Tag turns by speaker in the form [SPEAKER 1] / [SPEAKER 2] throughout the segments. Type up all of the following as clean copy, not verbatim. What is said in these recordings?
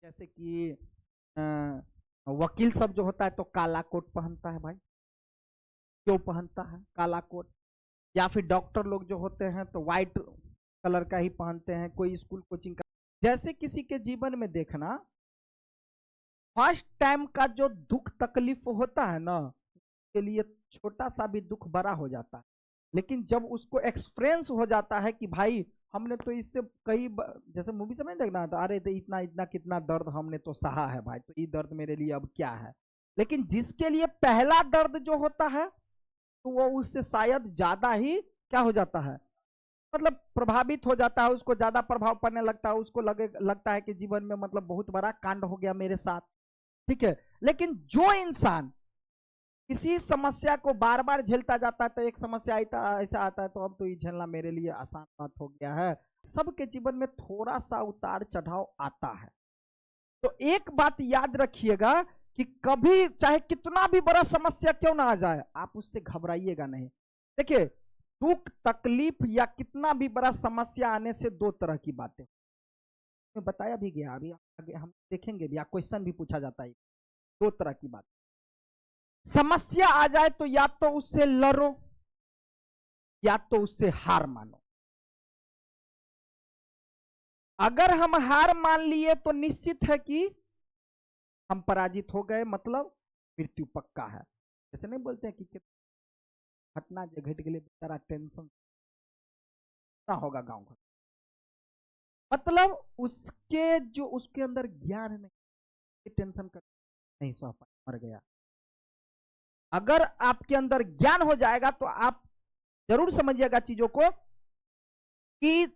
[SPEAKER 1] जैसे कि वकील सब जो होता है तो काला कोट पहनता है भाई। क्यों पहनता है काला कोट? या फिर डॉक्टर लोग जो होते हैं तो व्हाइट कलर का ही पहनते हैं। कोई स्कूल कोचिंग का, जैसे किसी के जीवन में देखना, फर्स्ट टाइम का जो दुख तकलीफ होता है ना, के लिए छोटा सा भी दुख बड़ा हो जाता है। लेकिन जब उसको एक्सपीरियंस हो जाता है कि भाई हमने तो इससे जैसे मूवी सब नहीं देखना था, अरे तो इतना इतना कितना दर्द हमने तो सहा है भाई, तो ये दर्द मेरे लिए अब क्या है। लेकिन जिसके लिए पहला दर्द जो होता है तो वो उससे शायद ज्यादा ही क्या हो जाता है, मतलब प्रभावित हो जाता है, उसको ज्यादा प्रभाव पड़ने लगता है, उसको लगता है कि जीवन में मतलब बहुत बड़ा कांड हो गया मेरे साथ। ठीक है, लेकिन जो इंसान इसी समस्या को बार बार झेलता जाता है तो एक समस्या ऐसा आता है तो अब तो ये झेलना मेरे लिए आसान बात हो गया है। सबके जीवन में थोड़ा सा उतार चढ़ाव आता है। तो एक बात याद रखिएगा कि कभी चाहे कितना भी बड़ा समस्या क्यों ना आ जाए, आप उससे घबराइएगा नहीं। देखिए, दुख तकलीफ या कितना भी बड़ा समस्या आने से दो तरह की बातें बताया भी गया, अभी आगे हम देखेंगे भी, या क्वेश्चन भी पूछा जाता है। दो तरह की बात, समस्या आ जाए तो या तो उससे लड़ो या तो उससे हार मानो। अगर हम हार मान लिए तो निश्चित है कि हम पराजित हो गए, मतलब मृत्यु पक्का है। जैसे नहीं बोलते हैं कि घटना जो घट गई बेचारा टेंशन ना होगा गांव का, मतलब उसके जो उसके अंदर ज्ञान नहीं, टेंशन कर नहीं सह पाया, मर गया। अगर आपके अंदर ज्ञान हो जाएगा तो आप जरूर समझिएगा चीजों को कि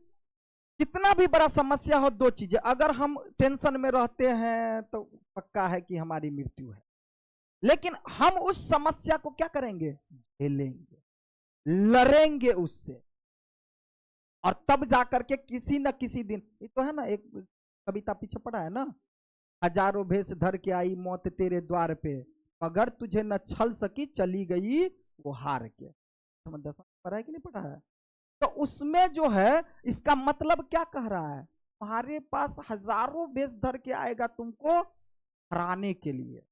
[SPEAKER 1] कितना भी बड़ा समस्या हो, दो चीजें, अगर हम टेंशन में रहते हैं तो पक्का है कि हमारी मृत्यु है। लेकिन हम उस समस्या को क्या करेंगे, झेलेंगे, लड़ेंगे उससे, और तब जाकर के किसी न किसी दिन, ये तो है ना एक कविता पीछे पड़ा है ना, हजारों भेष धर के आई मौत तेरे द्वार पे, मगर तुझे न छल सकी चली गई वो हार के। पढ़ा है कि नहीं पढ़ा है? तो उसमें जो है इसका मतलब क्या कह रहा है, तुम्हारे पास हजारों भेष धर के आएगा तुमको हराने के लिए,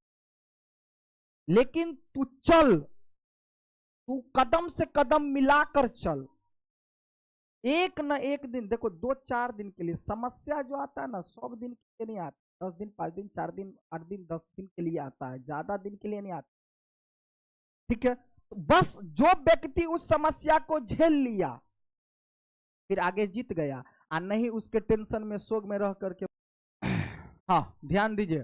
[SPEAKER 1] लेकिन तू चल, तू कदम से कदम मिलाकर चल। एक न एक दिन, देखो 2-4 दिन के लिए समस्या जो आता है ना, 100 दिन के लिए नहीं आता, 10 दिन 5 दिन 4 दिन 8 दिन 10 दिन के लिए आता है, ज्यादा दिन के लिए नहीं आता। ठीक है, तो बस जो व्यक्ति उस समस्या को झेल लिया फिर आगे जीत गया, और नहीं उसके टेंशन में शोक में रह करके। हाँ ध्यान दीजिए,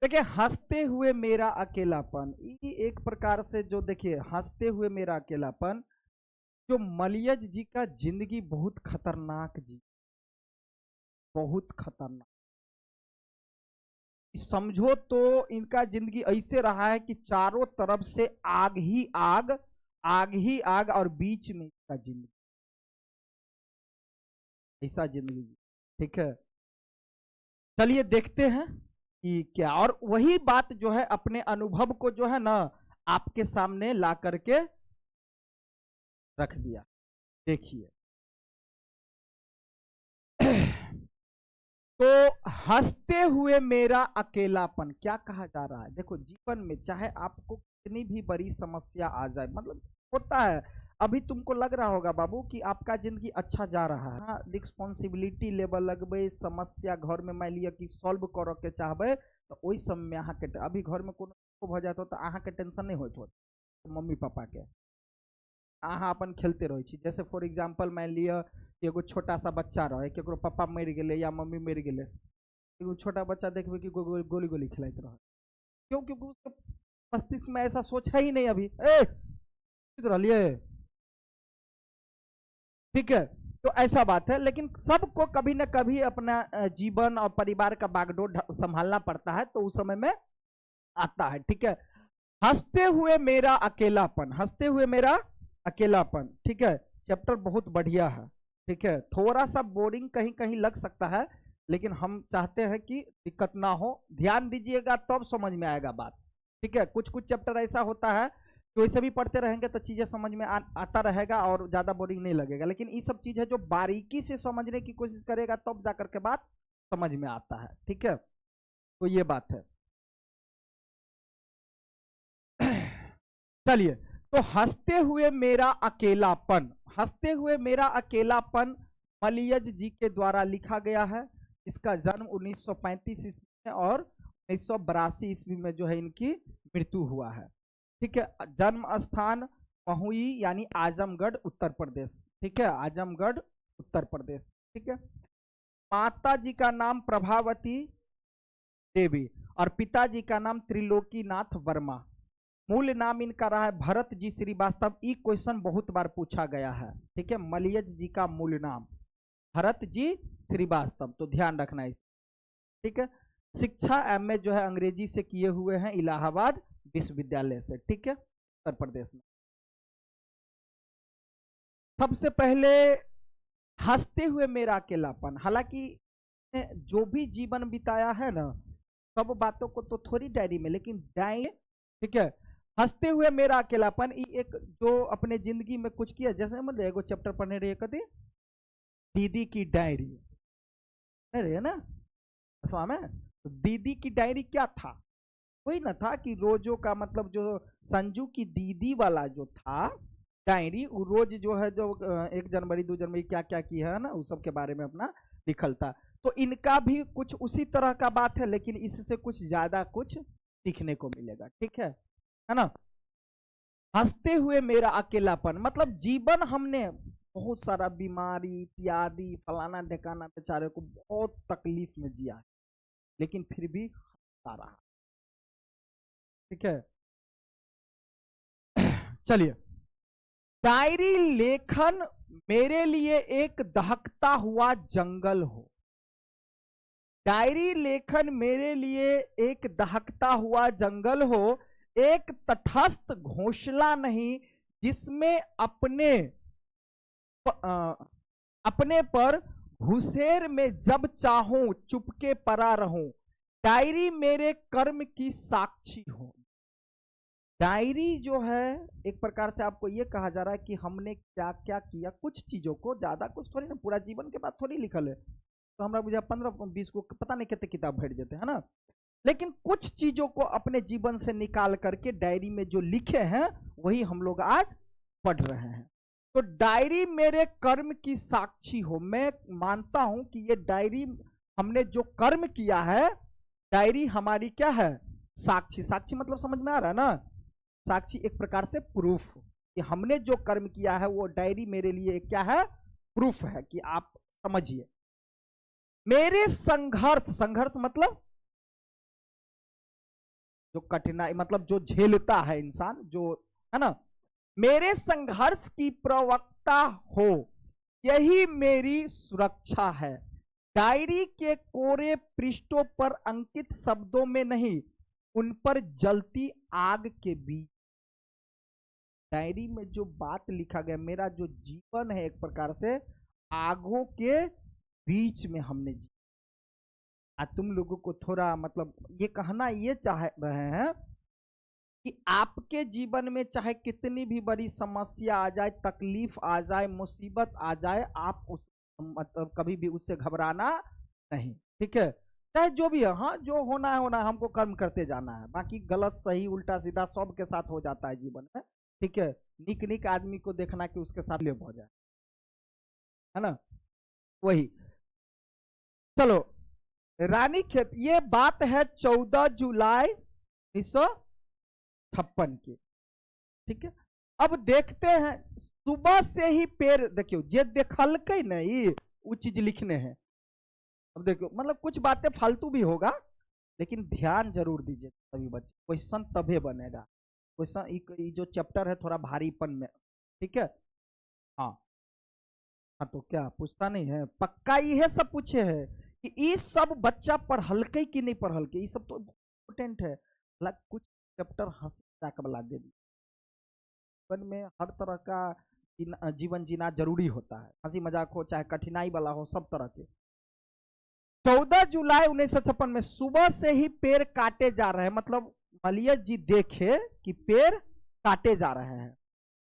[SPEAKER 1] देखिए हंसते हुए मेरा अकेलापन, ये एक प्रकार से जो देखिए हंसते हुए मेरा अकेलापन, जो मलियज जी का जिंदगी बहुत खतरनाक जी, बहुत खतरनाक। समझो तो इनका जिंदगी ऐसे रहा है कि चारों तरफ से आग ही आग, आग ही आग, और बीच में इसका जिंदगी, ऐसा जिंदगी। ठीक है, चलिए देखते हैं कि क्या, और वही बात जो है अपने अनुभव को जो है ना आपके सामने ला करके रख दिया। देखिए तो हंसते हुए मेरा अकेलापन क्या कहा जा रहा है? देखो जीवन में चाहे आपको कितनी भी बड़ी समस्या आ जाए, मतलब होता है, अभी तुमको लग रहा होगा बाबू कि आपका जिंदगी अच्छा जा रहा है, हाँ रिस्पॉन्सिबिलिटी लेवल लगबे, समस्या घर में मान लिया कि सॉल्व कर के चाहबे तो वही समय अहाँ के, अभी घर में कोनो हो जाता तो अहाँ के टेंशन नहीं होत हो, मम्मी पापा के, अहाँ अपन खेलते रहे छी। जैसे फॉर एग्जाम्पल मान लिया कि एगो छोटा सा बच्चा रहे, केकरो पापा मर गए या मम्मी मर गए, एगो छोटा बच्चा देखबे कि गोली गोली खिलाते रहे, क्यों? क्योंकि उसके मस्तिष्क में ऐसा सोच है ही नहीं अभी, रहिए। ठीक है, तो ऐसा बात है, लेकिन सबको कभी ना कभी अपना जीवन और परिवार का बागडोर संभालना पड़ता है, तो उस समय में आता है। ठीक है, हंसते हुए मेरा अकेलापन, हंसते हुए मेरा अकेलापन। ठीक है, चैप्टर बहुत बढ़िया है। ठीक है, थोड़ा सा बोरिंग कहीं कहीं लग सकता है, लेकिन हम चाहते हैं कि दिक्कत ना हो, ध्यान दीजिएगा तब समझ में आएगा बात। ठीक है, कुछ कुछ चैप्टर ऐसा होता है कि वैसे भी पढ़ते रहेंगे तो चीजें समझ में आता रहेगा और ज्यादा बोरिंग नहीं लगेगा, लेकिन ये सब चीज है जो बारीकी से समझने की कोशिश करेगा तब जाकर के बात समझ में आता है। ठीक है, तो ये बात है। चलिए, तो हंसते हुए मेरा अकेलापन, हंसते हुए मेरा अकेलापन मलियज जी के द्वारा लिखा गया है। इसका जन्म 1935 ईस्वी में और 1982 ईस्वी में जो है इनकी मृत्यु हुआ है। ठीक है, जन्म स्थान महुई यानी आजमगढ़ उत्तर प्रदेश। ठीक है, आजमगढ़ उत्तर प्रदेश। ठीक है, माता जी का नाम प्रभावती देवी और पिताजी का नाम त्रिलोकीनाथ वर्मा। मूल नाम इनका रहा है भरत जी श्रीवास्तव। ये क्वेश्चन बहुत बार पूछा गया है। ठीक है, मलियज जी का मूल नाम भरत जी श्रीवास्तव, तो ध्यान रखना इस। ठीक है, शिक्षा एमए जो है अंग्रेजी से किए हुए हैं इलाहाबाद विश्वविद्यालय से। ठीक है, उत्तर प्रदेश में। सबसे पहले हंसते हुए मेरा अकेलापन, हालांकि जो भी जीवन बिताया है ना, सब बातों को तो थोड़ी डायरी में, लेकिन डायरी। ठीक है, हंसते हुए मेरा अकेलापन एक जो अपने जिंदगी में कुछ किया, जैसे मतलब एगो चैप्टर पढ़ने रहे कभी दीदी की डायरी रहे ना में, तो दीदी की डायरी क्या था, वही ना था कि रोजों का मतलब जो संजू की दीदी वाला जो था डायरी, वो रोज जो है जो 1 जनवरी 2 जनवरी क्या क्या किया है ना, उस सब के बारे में अपना लिखल था। तो इनका भी कुछ उसी तरह का बात है, लेकिन इससे कुछ ज्यादा कुछ सीखने को मिलेगा। ठीक है ना। हंसते हुए मेरा अकेलापन मतलब जीवन हमने बहुत सारा बीमारी इत्यादि फलाना ढकाना बेचारे को बहुत तकलीफ में जिया है, लेकिन फिर भी हंसता रहा। ठीक है, चलिए, डायरी लेखन मेरे लिए एक दहकता हुआ जंगल हो। डायरी लेखन मेरे लिए एक दहकता हुआ जंगल हो, एक तटस्थ घोंसला नहीं जिसमें अपने पर घुसेर में जब चाहूं चुपके पड़ा रहूं। डायरी मेरे कर्म की साक्षी हो। डायरी जो है एक प्रकार से आपको ये कहा जा रहा है कि हमने क्या क्या किया, कुछ चीजों को, ज्यादा कुछ थोड़ी ना, पूरा जीवन के बाद थोड़ी लिखल है, तो हमरा बुझा 15-20 को पता नहीं कितने किताब भर देते हैं ना, लेकिन कुछ चीजों को अपने जीवन से निकाल करके डायरी में जो लिखे हैं वही हम लोग आज पढ़ रहे हैं। तो डायरी मेरे कर्म की साक्षी हो। मैं मानता हूं कि ये डायरी हमने जो कर्म किया है, डायरी हमारी क्या है, साक्षी। साक्षी मतलब समझ में आ रहा है ना, साक्षी एक प्रकार से प्रूफ कि हमने जो कर्म किया है वो डायरी मेरे लिए क्या है, प्रूफ है कि आप समझिए। मेरे संघर्ष, संघर्ष मतलब जो कठिनाई, मतलब जो झेलता है इंसान, जो है ना, मेरे संघर्ष की प्रवक्ता हो, यही मेरी सुरक्षा है। डायरी के कोरे पृष्ठों पर अंकित शब्दों में नहीं, उन पर जलती आग के बीच। डायरी में जो बात लिखा गया, मेरा जो जीवन है एक प्रकार से आगों के बीच में हमने जी। तुम लोगों को थोड़ा मतलब ये कहना ये चाह रहे हैं कि आपके जीवन में चाहे कितनी भी बड़ी समस्या आ जाए, तकलीफ आ जाए, मुसीबत आ जाए, आप उस मतलब कभी भी उससे घबराना नहीं। ठीक है, चाहे जो भी है, हाँ जो होना है होना है, हमको कर्म करते जाना है, बाकी गलत सही उल्टा सीधा सब के साथ हो जाता है जीवन में। ठीक है, निक निक आदमी को देखना कि उसके साथ लेप हो जाए, है ना, वही। चलो, रानीखेत, ये बात है 14 जुलाई 1956 की। ठीक है, अब देखते हैं, सुबह से ही पेड़ देखियो जे देखल के नहीं वो चीज लिखने हैं। अब देखो मतलब कुछ बातें फालतू भी होगा, लेकिन ध्यान जरूर दीजिए सभी बच्चे, क्वेश्चन तभी बनेगा। क्वेश्चन जो चैप्टर है थोड़ा भारीपन में। ठीक है, हाँ हाँ, तो क्या पूछता नहीं है, पक्का ये सब पूछे है कि ये सब बच्चा पढ़लके कि नहीं पढ़लके, ये सब तो इम्पोर्टेंट है। कुछ चैप्टर हंसी मजाक वाला दे दी, जीवन में हर तरह का जीवन जीना जरूरी होता है, हंसी मजाक हो चाहे कठिनाई वाला हो, सब तरह के। 14 जुलाई 1956 में सुबह से ही पेड़ काटे जा रहे हैं, मतलब मलियज जी देखे कि पेड़ काटे जा रहे हैं।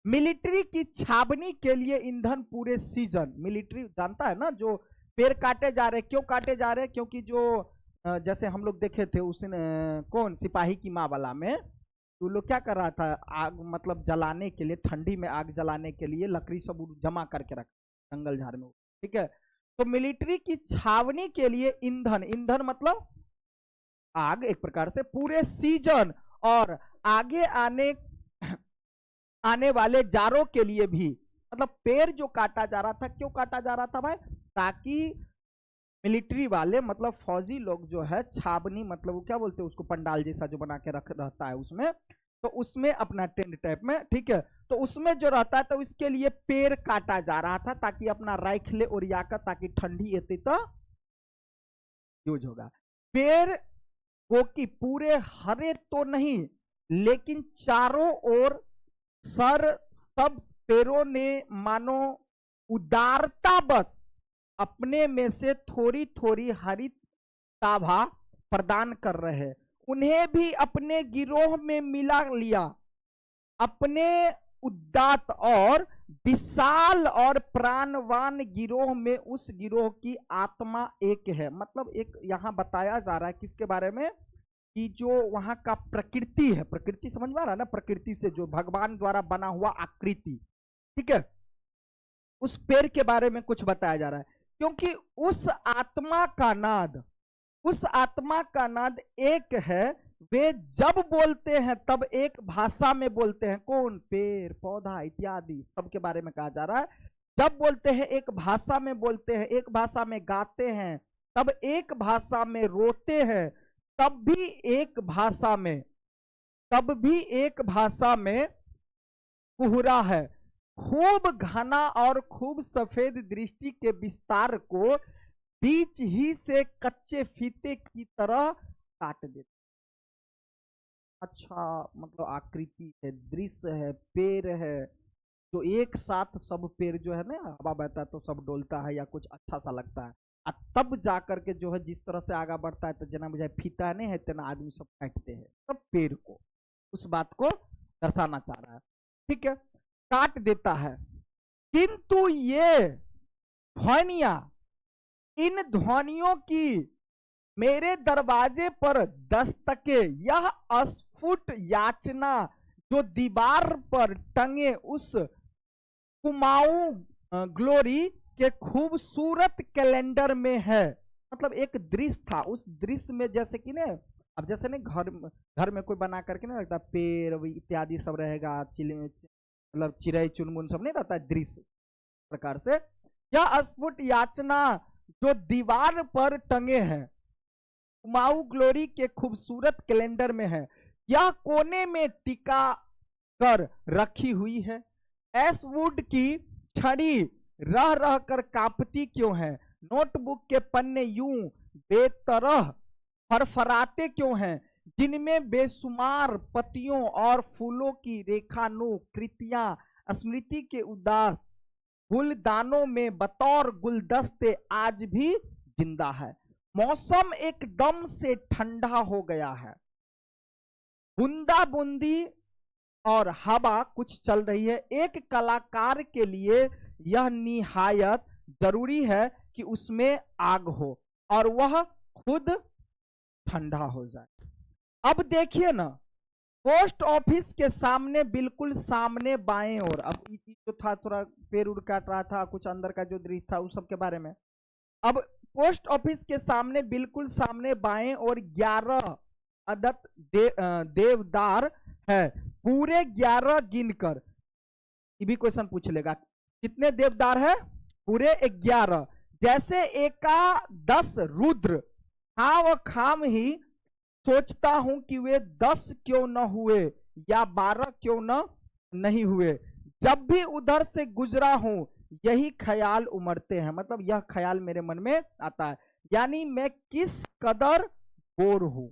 [SPEAKER 1] मिलिट्री की छावनी के लिए ईंधन पूरे सीजन, मिलिट्री जानता है ना, जो पेड़ काटे जा रहे हैं, क्यों काटे जा रहे हैं, क्योंकि जो जैसे हम लोग देखे थे उस कौन सिपाही की माँ वाला में, तो लोग क्या कर रहा था, आग मतलब जलाने के लिए, ठंडी में आग जलाने के लिए लकड़ी सब जमा करके रख जंगल झाड़ में, ठीक है। तो मिलिट्री की छावनी के लिए ईंधन, ईंधन मतलब आग एक प्रकार से, पूरे सीजन और आगे आने वाले जारों के लिए भी, मतलब पेड़ जो काटा जा रहा था, क्यों काटा जा रहा था भाई, ताकि मिलिट्री वाले मतलब फौजी लोग जो है छावनी, मतलब वो क्या बोलते हैं उसको, पंडाल जैसा जो बना के रख रहता है उसमें, तो उसमें अपना टेंट टाइप में, ठीक है, तो उसमें जो रहता है तो इसके लिए पेड़ काटा जा रहा था ताकि अपना राख ले ओरिया कर, ताकि ठंडी आती तो यूज होगा। पेड़ को कि पूरे हरे तो नहीं, लेकिन चारों ओर सर सब पेड़ों ने मानो उदारता बस अपने में से थोड़ी थोड़ी हरित ताभा प्रदान कर रहे हैं, उन्हें भी अपने गिरोह में मिला लिया। अपने उदात्त और विशाल और प्राणवान गिरोह में उस गिरोह की आत्मा एक है। मतलब एक यहां बताया जा रहा है किसके बारे में, कि जो वहां का प्रकृति है, प्रकृति समझ में आ रहा है ना, प्रकृति से जो भगवान द्वारा बना हुआ आकृति, ठीक है, उस पेड़ के बारे में कुछ बताया जा रहा है। क्योंकि उस आत्मा का नाद, उस आत्मा का नाद एक है, वे जब बोलते हैं तब एक भाषा में बोलते हैं। कौन, पेड़ पौधा इत्यादि सबके बारे में कहा जा रहा है। जब बोलते हैं एक भाषा में बोलते हैं, एक भाषा में गाते हैं, तब एक भाषा में रोते हैं, तब भी एक भाषा में, तब भी एक भाषा में कुहरा है। खूब घना और खूब सफेद दृष्टि के विस्तार को बीच ही से कच्चे फीते की तरह काट देते। अच्छा, मतलब आकृति है, दृश्य है, पेड़ है, जो एक साथ सब पेड़ जो है ना, हवा बहता है तो सब डोलता है या कुछ अच्छा सा लगता है, और तब जाकर के जो है जिस तरह से आगे बढ़ता है तो जना मुझे फीता नहीं है तना आदमी सब काटते हैं, सब पेड़ को, उस बात को दर्शाना चाह रहा है, ठीक है, काट देता है। किंतु ये ध्वनियां, इन ध्वनियों की मेरे दरवाजे पर दस्तके, यह अस्फुट याचना जो दीवार पर टंगे उस कुमाऊं ग्लोरी के खूबसूरत कैलेंडर में है। मतलब एक दृश्य था, उस दृश्य में जैसे कि ना, अब जैसे ना घर में कोई बना करके ना रखता, पेड़ इत्यादि सब रहेगा, मतलब चिड़ै चुनमुन सब नहीं रहता है दृश्य प्रकार से, यह अस्फुट याचना जो दीवार पर टंगे हैं कुमाऊं ग्लोरी के खूबसूरत कैलेंडर में है, यह कोने में टिका कर रखी हुई है। एसवुड की छड़ी रह रह कर कांपती क्यों है, नोटबुक के पन्ने यूं बेतरह फरफराते क्यों हैं, जिनमें बेशुमार पत्तियों और फूलों की रेखानुकृतियां स्मृति के उदास गुलदानों में बतौर गुलदस्ते आज भी जिंदा है। मौसम एकदम से ठंडा हो गया है, बूंदा बूंदी और हवा कुछ चल रही है। एक कलाकार के लिए यह निहायत जरूरी है कि उसमें आग हो और वह खुद ठंडा हो जाए। अब देखिए ना, पोस्ट ऑफिस के सामने, बिल्कुल सामने बाएं ओर, अब जो था थोड़ा पेड़ उड़ काट रहा था, कुछ अंदर का जो दृश्य था उस सब के बारे में। अब पोस्ट ऑफिस के सामने, बिल्कुल सामने बाएं और 11 अदद देवदार है, पूरे 11 गिनकर। ये भी क्वेश्चन पूछ लेगा, कितने देवदार है, पूरे 11, जैसे एका 10 रुद्र। हाँ व खाम ही सोचता हूं कि वे 10 क्यों न हुए या 12 क्यों न नहीं हुए। जब भी उधर से गुजरा हूं यही ख्याल उमड़ते हैं, मतलब यह ख्याल मेरे मन में आता है, यानी मैं किस कदर बोर हूं।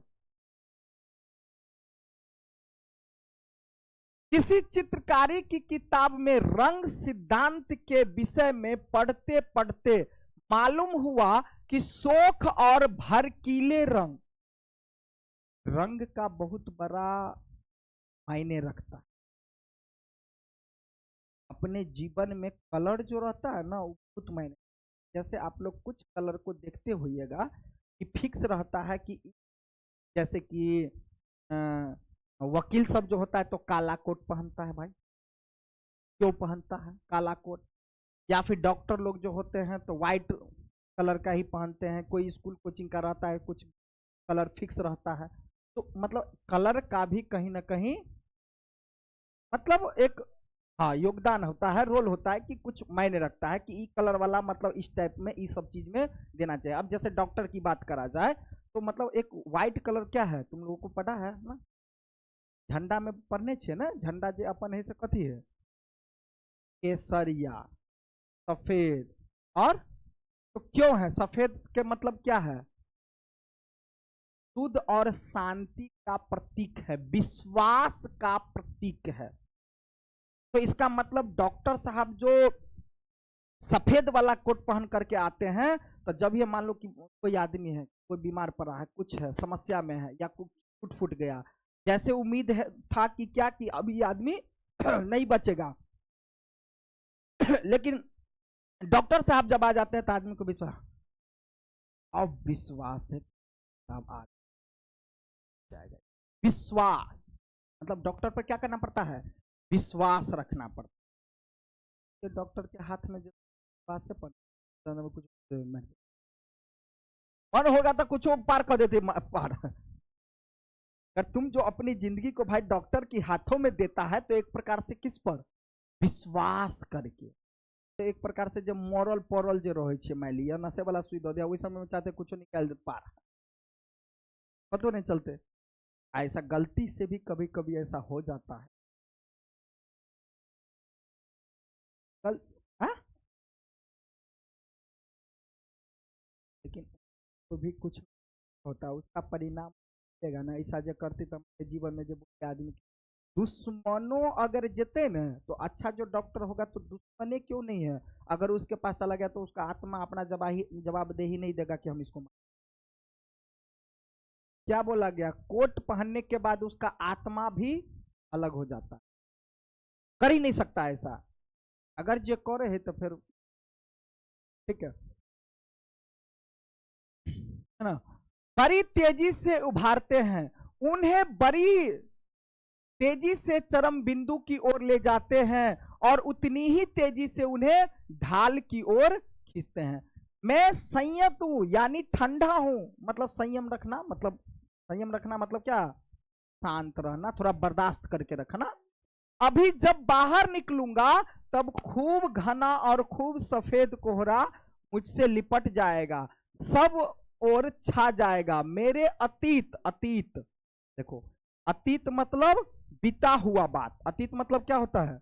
[SPEAKER 1] किसी चित्रकारी की किताब में रंग सिद्धांत के विषय में पढ़ते पढ़ते मालूम हुआ कि शोख और भड़कीले रंग, रंग का बहुत बड़ा मायने रखता है। अपने जीवन में कलर जो रहता है ना, वो बहुत मायने, जैसे आप लोग कुछ कलर को देखते होइएगा कि फिक्स रहता है कि जैसे कि वकील सब जो होता है तो काला कोट पहनता है भाई, क्यों पहनता है काला कोट? या फिर डॉक्टर लोग जो होते हैं तो व्हाइट कलर का ही पहनते हैं, कोई स्कूल कोचिंग का रहता है, कुछ कलर फिक्स रहता है। तो मतलब कलर का भी कहीं ना कहीं मतलब एक हाँ योगदान होता है, रोल होता है कि कुछ मायने रखता है कि ई कलर वाला मतलब इस टाइप में इस सब चीज में देना चाहिए। अब जैसे डॉक्टर की बात करा जाए तो मतलब एक व्हाइट कलर क्या है, तुम लोगों को पता है ना, झंडा में पढ़ने छे ना, झंडा जो अपन है से कथी है, केसरिया, सफेद। और तो क्यों है सफेद के मतलब क्या है, शुद्ध और शांति का प्रतीक है, विश्वास का प्रतीक है। तो इसका मतलब डॉक्टर साहब जो सफेद वाला कोट पहन करके आते हैं, तो जब ये मान लो कि कोई आदमी है, कोई बीमार पड़ा है, कुछ है समस्या में है, या कुछ टूट फूट गया, जैसे उम्मीद है था कि क्या कि अब ये आदमी नहीं बचेगा लेकिन डॉक्टर साहब जब आ जाते हैं तो आदमी को विश्वास, अब विश्वास है साहब आ जाएगा। विश्वास मतलब डॉक्टर पर क्या करना पड़ता है, विश्वास रखना पड़ता है। तो डॉक्टर के हाथ में जो विश्वास है कुछ मन होगा तो कुछ पार कर देते पार। अगर तुम जो अपनी जिंदगी को भाई डॉक्टर के हाथों में देता है तो एक प्रकार से किस पर, विश्वास करके। तो एक प्रकार से जब मॉरल पॉरल जो रहे छे मान लिया नशे वाला सुई दो दिया, वही समय में चाहते कुछ निकाल दे पार, पता नहीं चलते। ऐसा गलती से भी कभी कभी ऐसा हो जाता है। कल हाँ? लेकिन तो भी कुछ होता है, उसका परिणाम देगा ना। ऐसा जो करते तो हमारे जीवन में जब आदमी दुश्मनों अगर जेते ना तो अच्छा जो डॉक्टर होगा तो दुश्मने क्यों नहीं है, अगर उसके पास चला गया तो उसका आत्मा अपना जवाबदेही नहीं देगा कि हम इसको क्या बोला गया, कोट पहनने के बाद उसका आत्मा भी अलग हो जाता है, कर ही नहीं सकता ऐसा। अगर जो करे है तो फिर ठीक है ना, बड़ी तेजी से उभारते हैं, उन्हें बड़ी तेजी से चरम बिंदु की ओर ले जाते हैं और उतनी ही तेजी से उन्हें ढाल की ओर खींचते हैं। मैं संयत हूं यानी ठंडा हूं, मतलब संयम रखना, मतलब संयम रखना मतलब क्या, शांत रहना, थोड़ा बर्दाश्त करके रखना। अभी जब बाहर निकलूंगा तब खूब घना और खूब सफेद कोहरा मुझसे लिपट जाएगा, सब और छा जाएगा मेरे अतीत। अतीत देखो, अतीत मतलब बीता हुआ बात, अतीत मतलब क्या होता है,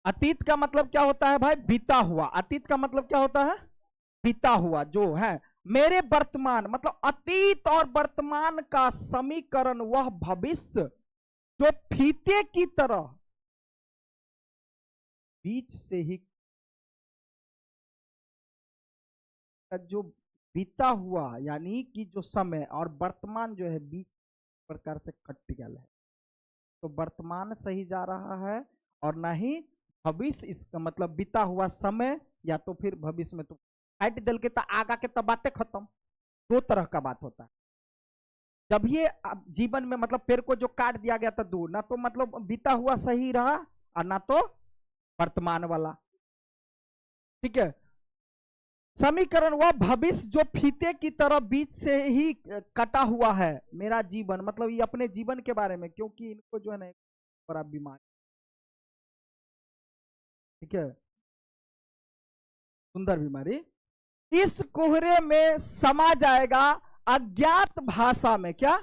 [SPEAKER 1] अतीत का मतलब क्या होता है भाई, बीता हुआ। अतीत का मतलब क्या होता है, बीता हुआ जो है। मेरे वर्तमान मतलब अतीत और वर्तमान का समीकरण वह भविष्य जो फीते की तरह बीच से ही जो बीता हुआ यानी कि जो समय और वर्तमान जो है बीच प्रकार से कट गया है। तो वर्तमान सही जा रहा है और ना ही भविष्य, इसका मतलब बीता हुआ समय या तो फिर भविष्य में तो काट दल के आगा के तब बातें खत्म। दो तरह का बात होता है जब ये जीवन में मतलब पेड़ को जो काट दिया गया था दूर, ना तो मतलब बीता हुआ सही रहा और ना तो वर्तमान वाला, ठीक है। समीकरण वह भविष्य जो फीते की तरह बीच से ही कटा हुआ है मेरा जीवन, मतलब ये अपने जीवन के बारे में, क्योंकि इनको जो है ना बड़ा बीमारी, ठीक है, सुंदर बीमारी, इस कोहरे में समा जाएगा अज्ञात भाषा में, क्या,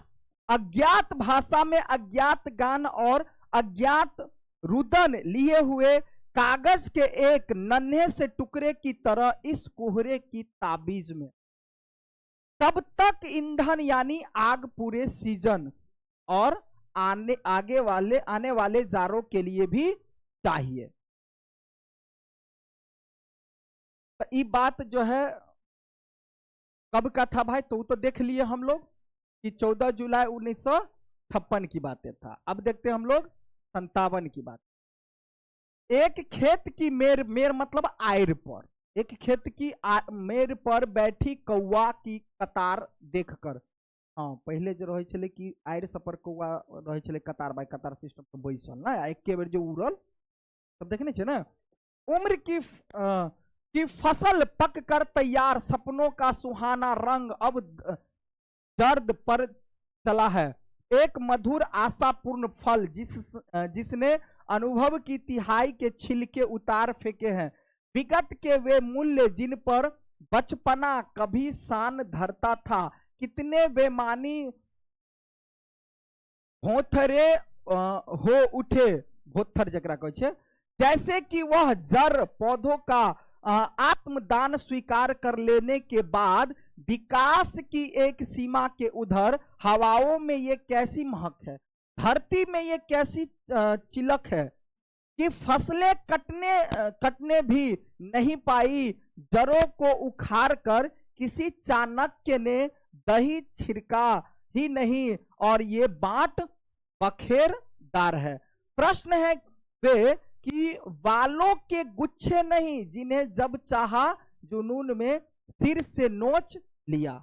[SPEAKER 1] अज्ञात भाषा में अज्ञात गान और अज्ञात रुदन लिए हुए कागज के एक नन्हे से टुकड़े की तरह इस कोहरे की ताबीज में। तब तक ईंधन यानी आग पूरे सीजन और आने वाले जारों के लिए भी चाहिए। तो ये बात जो है कब का था भाई? तो वो तो देख लिए हम लोग कि 14 जुलाई 1956 की बातें था। अब देखते हैं हम लोग 57 की बात। एक खेत की मेर, मेर मतलब आयर पर, एक खेत की मेर पर बैठी कौआ की कतार देखकर, हाँ पहले जो रहे छले कि आयर सब पर कौआ रहे छले कतार बाय कतार सिस्टम तो बैसल ना, एक के बेर जो उड़ल सब देखने छे ना। उम्र की फसल पक कर तैयार, सपनों का सुहाना रंग अब दर्द पर चला है। एक मधुर आशापूर्ण फल जिसने अनुभव की तिहाई के छिलके उतार फेंके हैं। विगत के वे मूल्य जिन पर बचपना कभी शान धरता था, कितने बेमानी भोथरे हो उठे, भोथर जकरा कहे छे, जैसे कि वह जड़ पौधों का आत्मदान स्वीकार कर लेने के बाद विकास की एक सीमा के उधर हवाओं में ये कैसी महक है, धरती में ये कैसी चिलक है कि फसलें कटने भी नहीं पाई, जड़ों को उखाड़ कर किसी चाणक्य ने दही छिड़का ही नहीं, और ये बाट बखेरदार है। प्रश्न है वे कि बालों के गुच्छे नहीं, जिन्हें जब चाहा जुनून में सिर से नोच लिया।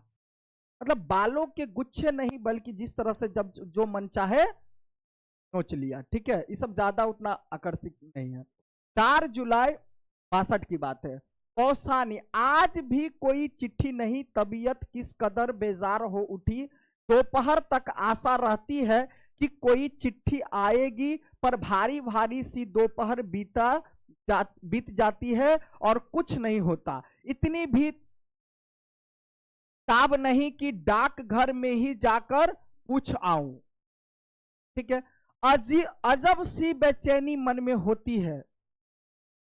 [SPEAKER 1] मतलब बालों के गुच्छे नहीं, बल्कि जिस तरह से जब जो मन चाहे नोच लिया। ठीक है, ये सब ज्यादा उतना आकर्षित नहीं है। 4 जुलाई 62 की बात है। कौसानी, आज भी कोई चिट्ठी नहीं, तबीयत किस कदर बेजार हो उठी, दोपहर तक आशा रहती है कि कोई चिट्ठी आएगी, पर भारी भारी सी दोपहर बीत जाती है और कुछ नहीं होता। इतनी भी ताब नहीं कि डाक घर में ही जाकर पूछ आऊं। ठीक है, अजब सी बेचैनी मन में होती है।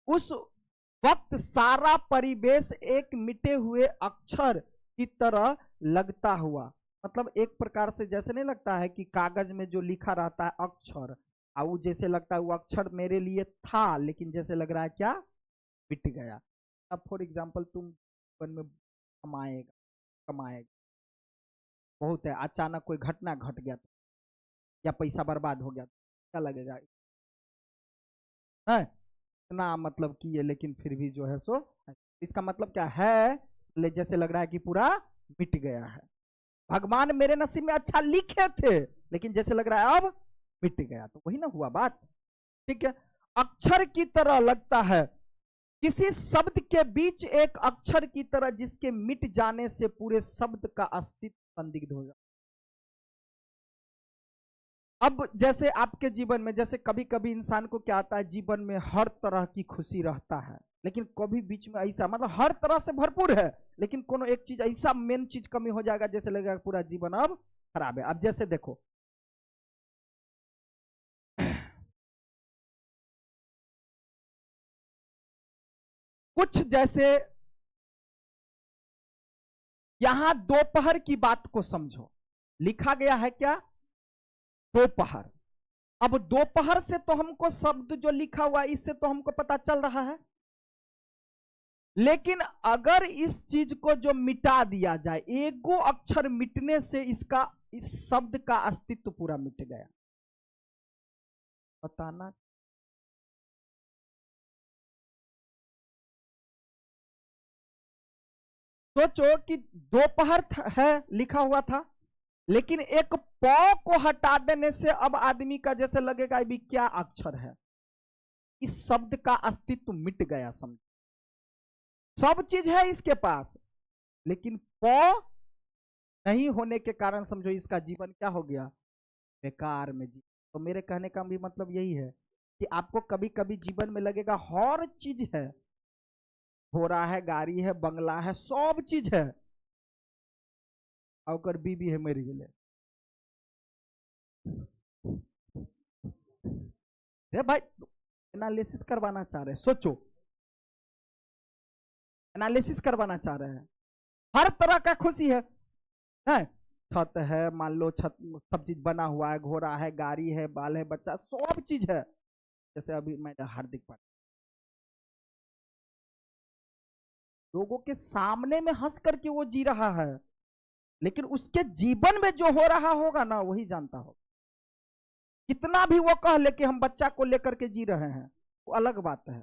[SPEAKER 1] उस वक्त सारा परिवेश एक मिटे हुए अक्षर की तरह लगता हुआ, मतलब एक प्रकार से जैसे नहीं लगता है कि कागज में जो लिखा रहता है अक्षर, वो जैसे लगता है वो अक्षर मेरे लिए था, लेकिन जैसे लग रहा है क्या, मिट गया। अब फॉर एग्जाम्पल तुम जीवन में कमाएगा बहुत है, अचानक कोई घटना घट गया या पैसा बर्बाद हो गया, क्या लगेगा है इतना, मतलब कि ये, लेकिन फिर भी जो है सो इसका मतलब क्या है, जैसे लग रहा है कि पूरा मिट गया है। भगवान मेरे नसीब में अच्छा लिखे थे, लेकिन जैसे लग रहा है अब मिट गया, तो वही ना हुआ बात। ठीक है, अक्षर की तरह लगता है, किसी शब्द के बीच एक अक्षर की तरह जिसके मिट जाने से पूरे शब्द का अस्तित्व संदिग्ध हो जाता। अब जैसे आपके जीवन में, जैसे कभी कभी इंसान को क्या आता है, जीवन में हर तरह की खुशी रहता है, लेकिन कभी बीच में ऐसा, मतलब हर तरह से भरपूर है, लेकिन कोनो एक चीज ऐसा मेन चीज कमी हो जाएगा, जैसे लगेगा पूरा जीवन अब खराब है। अब जैसे देखो कुछ जैसे यहां दोपहर की बात को समझो, लिखा गया है क्या, दोपहर। अब दोपहर से तो हमको शब्द जो लिखा हुआ इससे तो हमको पता चल रहा है, लेकिन अगर इस चीज को जो मिटा दिया जाए, एगो अक्षर मिटने से इसका, इस शब्द का अस्तित्व पूरा मिट गया, बताना। सोचो कि दोपहर है लिखा हुआ था, लेकिन एक पौ को हटा देने से अब आदमी का जैसे लगेगा अभी क्या अक्षर है, इस शब्द का अस्तित्व मिट गया। समझ, सब चीज है इसके पास, लेकिन पौ नहीं होने के कारण समझो इसका जीवन क्या हो गया, बेकार में जी। तो मेरे कहने का भी मतलब यही है कि आपको कभी कभी जीवन में लगेगा हर चीज है, घोड़ा है, गाड़ी है, बंगला है, सब चीज है, और बीबी है मर गए। भाई एनालिसिस करवाना चाह रहे हैं, सोचो एनालिसिस करवाना चाह रहे हैं, हर तरह का खुशी है, छत है, मान लो छत, सब चीज बना हुआ है, घोड़ा है, गाड़ी है, बाल है, बच्चा, सब चीज है। जैसे अभी मैं हार्दिक पांड्या, लोगों के सामने में हंस करके वो जी रहा है, लेकिन उसके जीवन में जो हो रहा होगा ना वही जानता होगा। कितना भी वो कह ले कि हम बच्चा को लेकर के जी रहे हैं, वो अलग बात है।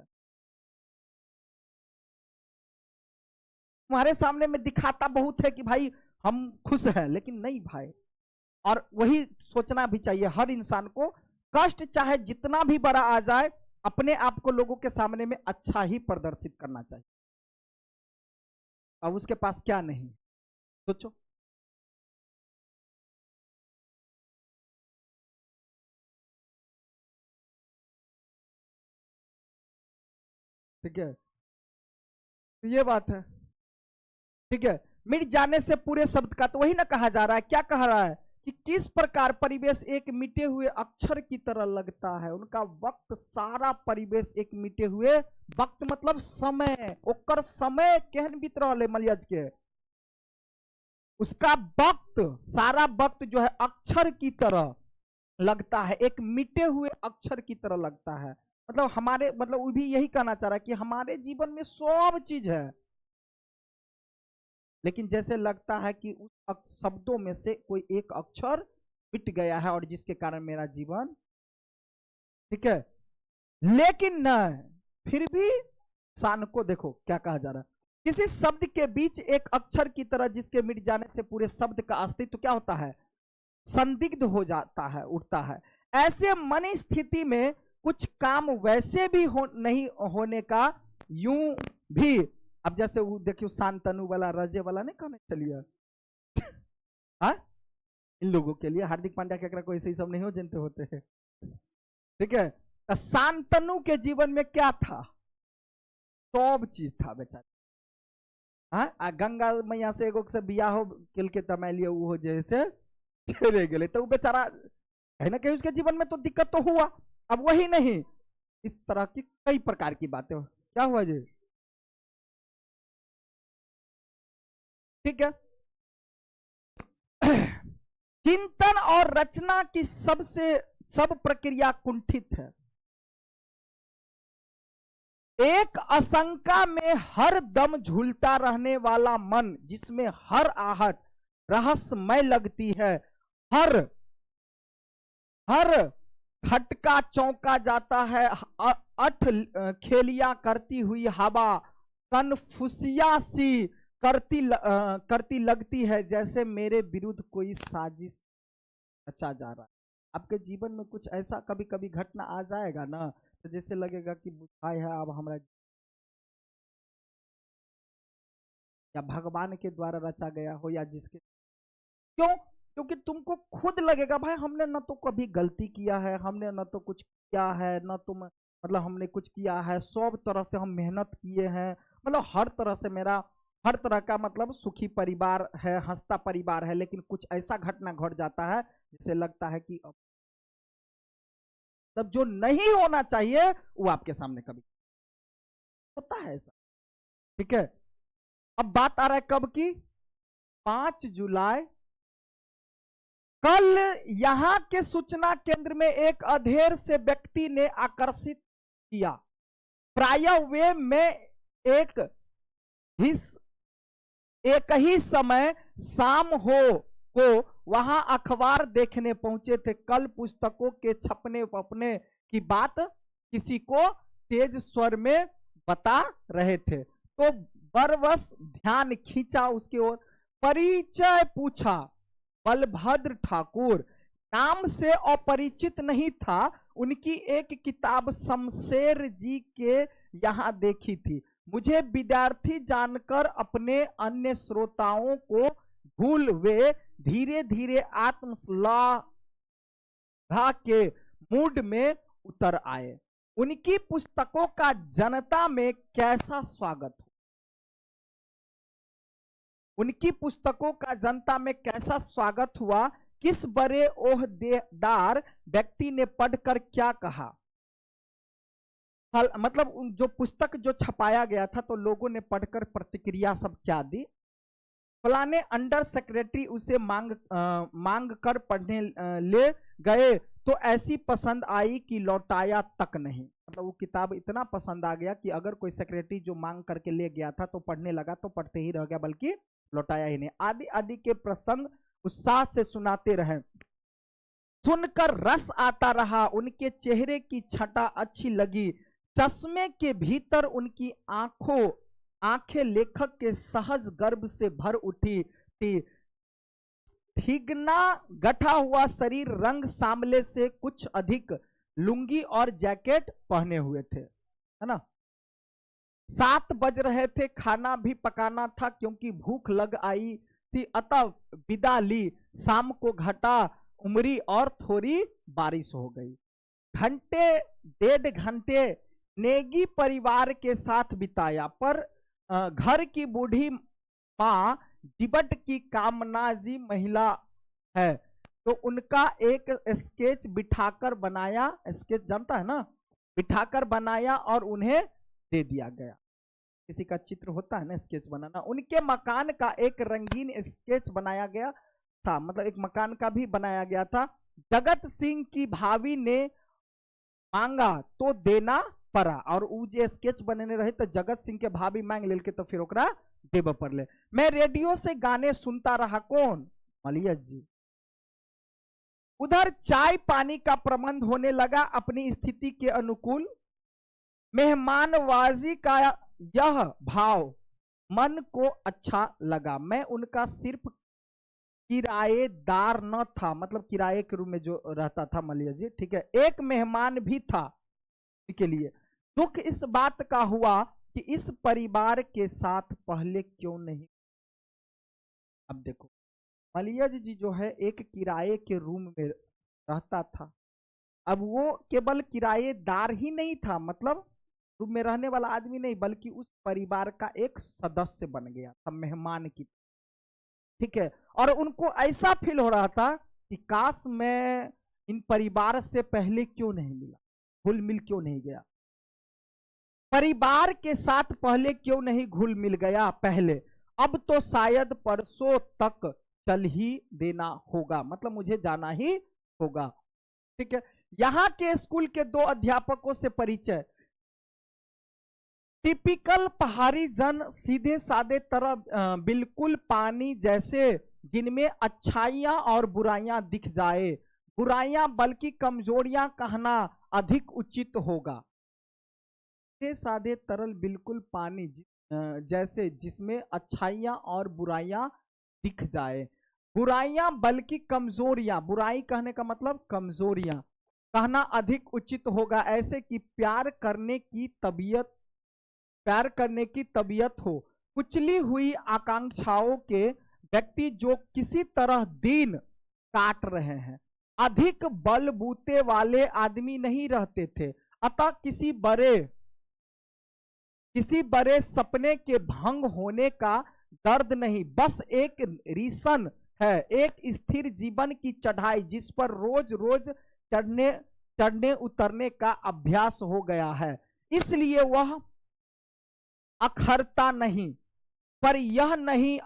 [SPEAKER 1] तुम्हारे सामने में दिखाता बहुत है कि भाई हम खुश हैं, लेकिन नहीं भाई। और वही सोचना भी चाहिए हर इंसान को, कष्ट चाहे जितना भी बड़ा आ जाए, अपने आप को लोगों के सामने में अच्छा ही प्रदर्शित करना चाहिए। अब उसके पास क्या नहीं, सोचो। ठीक है, ये बात है। ठीक है, मिट जाने से पूरे शब्द का, तो वही ना कहा जा रहा है, क्या कह रहा है कि किस प्रकार परिवेश एक मिटे हुए अक्षर की तरह लगता है। उनका वक्त, सारा परिवेश एक मिटे हुए वक्त, मतलब समय, ओकर समय केहन बीत रहा है मलियज के, उसका वक्त, सारा वक्त जो है अक्षर की तरह लगता है, एक मिटे हुए अक्षर की तरह लगता है। मतलब हमारे, मतलब वो भी यही कहना चाह रहा है कि हमारे जीवन में सब चीज है, लेकिन जैसे लगता है कि उस शब्दों में से कोई एक अक्षर मिट गया है और जिसके कारण मेरा जीवन, ठीक है, लेकिन न फिर भी शान को देखो क्या कहा जा रहा है, किसी शब्द के बीच एक अक्षर की तरह जिसके मिट जाने से पूरे शब्द का अस्तित्व तो क्या होता है, संदिग्ध हो जाता है, उठता है। ऐसे मन स्थिति में कुछ काम वैसे भी नहीं होने का, यूं भी। अब जैसे वो देखियो शांतनु वाला, रजे वाला नहीं कहने चलिए हाँ, इन लोगों के लिए हार्दिक पांड्या के कोई सही सब नहीं हो जानते होते हैं। ठीक है, तो शांतनु के जीवन में क्या था, सब चीज था बेचारा। हाँ, गंगा मैया से एगो से बियाह हो किल के तमैलिए वो जैसे चले गए, तो बेचारा कहीं ना कहीं उसके जीवन में तो दिक्कत तो हुआ। अब वही नहीं, इस तरह की कई प्रकार की बातें हो, क्या हुआ जी, ठीक है। चिंतन और रचना की सब प्रक्रिया कुंठित है। एक आशंका में हर दम झूलता रहने वाला मन, जिसमें हर आहट रहस्यमय लगती है, हर खटका चौंका जाता है, अठ खेलिया करती हुई हवा कनफुसिया सी करती लगती है, जैसे मेरे विरुद्ध कोई साजिश रचा जा रहा है। आपके जीवन में कुछ ऐसा कभी कभी घटना आ जाएगा ना, तो जैसे लगेगा कि बुझाई है अब हमारा, या भगवान के द्वारा रचा गया हो, या जिसके, क्यों, क्योंकि तुमको खुद लगेगा भाई हमने न तो कभी गलती किया है, हमने न तो कुछ किया है, न तो मतलब हमने कुछ किया है, सब तरह से हम मेहनत किए हैं, मतलब हर तरह से मेरा हर तरह का मतलब सुखी परिवार है, हंसता परिवार है, लेकिन कुछ ऐसा घटना घट जाता है जिससे लगता है कि अब तब जो नहीं होना चाहिए वो आपके सामने कभी होता है ऐसा। ठीक है, अब बात आ रहा है कब की, 5 जुलाई। कल यहां के सूचना केंद्र में एक अधेर से व्यक्ति ने आकर्षित किया। प्रायः वे में एक ही समय शाम को वहां अखबार देखने पहुंचे थे। कल पुस्तकों के छपने वपने की बात किसी को तेज स्वर में बता रहे थे, तो बरबस ध्यान खींचा उसकी ओर। परिचय पूछा, बलभद्र ठाकुर, नाम से अपरिचित नहीं था। उनकी एक किताब शमशेर जी के यहाँ देखी थी। मुझे विद्यार्थी जानकर अपने अन्य श्रोताओं को भूल वे धीरे धीरे आत्मश्लाघा के मूड में उतर आए। उनकी पुस्तकों का जनता में कैसा स्वागत हो, उनकी पुस्तकों का जनता में कैसा स्वागत हुआ, किस बड़े ओहदेदार व्यक्ति ने पढ़कर क्या कहा। मतलब जो पुस्तक जो छपाया गया था तो लोगों ने पढ़कर प्रतिक्रिया सब क्या दी। फलाने अंडर सेक्रेटरी उसे मांग कर पढ़ने ले गए तो ऐसी पसंद आई कि लौटाया तक नहीं। मतलब वो किताब इतना पसंद आ गया कि अगर कोई सेक्रेटरी जो मांग करके ले गया था तो पढ़ने लगा तो पढ़ते ही रह गया, बल्कि लौटाया ही नहीं। आदि आदि के प्रसंग उत्साह से सुनाते रहे, सुनकर रस आता रहा। उनके चेहरे की छटा अच्छी लगी। चश्मे के भीतर उनकी आंखें लेखक के सहज गर्भ से भर उठी थी। ठिगना गठा हुआ शरीर, रंग सांवले से कुछ अधिक, लुंगी और जैकेट पहने हुए थे, है ना। 7 बज रहे थे, खाना भी पकाना था क्योंकि भूख लग आई थी, अतः विदा ली। शाम को घटा उमरी और थोड़ी बारिश हो गई। घंटे 1.5 घंटे नेगी परिवार के साथ बिताया, पर घर की बूढ़ी माँ डिबट की कामनाजी महिला है, तो उनका एक स्केच बिठाकर बनाया, स्केच जानता है ना, बिठाकर बनाया और उन्हें दे दिया गया। किसी का चित्र होता है ना स्केच बनाना, उनके मकान का एक रंगीन स्केच बनाया गया था, मतलब एक मकान का भी बनाया गया था। जगत सिंह की भाभी ने मांगा तो देना पड़ा, और उ जे स्केच बनने रहे तो जगत सिंह के भाभी मांग लेल के तो फिर ओकरा देव पड़ले। मैं रेडियो से गाने सुनता रहा, कौन, मलिया जी। उधर चाय पानी का प्रबंध होने लगा अपनी स्थिति के अनुकूल। मेहमानवाजी का यह भाव मन को अच्छा लगा। मैं उनका सिर्फ किराएदार न था, मतलब किराए के रूम में जो रहता था मलिया जी, ठीक है, एक मेहमान भी था के लिए। दुख इस बात का हुआ कि इस परिवार के साथ पहले क्यों नहीं। अब देखो मलिया जी जो है एक किराए के रूम में रहता था। अब वो केवल किराएदार ही नहीं था, मतलब रूम में रहने वाला आदमी नहीं, बल्कि उस परिवार का एक सदस्य बन गया था, मेहमान की, ठीक है। और उनको ऐसा फील हो रहा था कि काश मैं इन परिवार से पहले क्यों नहीं मिला, घुल मिल क्यों नहीं गया, परिवार के साथ पहले क्यों नहीं घुल मिल गया पहले, अब तो शायद परसों तक चल ही देना होगा, मतलब मुझे जाना ही होगा, ठीक है। यहां के स्कूल के 2 अध्यापकों से परिचय। टिपिकल पहाड़ी जन, सीधे सादे तरह, बिल्कुल पानी जैसे, जिनमें अच्छाइयां और बुराइयां दिख जाए, बुराइयां बल्कि कमजोरियां कहना अधिक उचित होगा। सीधे सादे तरल बिल्कुल पानी जैसे, जिसमें अच्छाइयां और बुराइयां दिख जाए, बुराइयां बल्कि कमजोरियां, बुराई कहने का मतलब कमजोरियां कहना अधिक उचित होगा। ऐसे कि प्यार करने की तबीयत हो, कुचली हुई आकांक्षाओं के व्यक्ति जो किसी तरह दिन काट रहे हैं, अधिक बलबूते वाले आदमी नहीं रहते थे, अतः किसी बड़े सपने के भंग होने का दर्द नहीं, बस एक रीसन है, एक स्थिर जीवन की चढ़ाई जिस पर रोज रोज चढ़ने उतरने का अभ्यास हो गया है, इसलिए वह अखरता नहीं। पर यह नहीं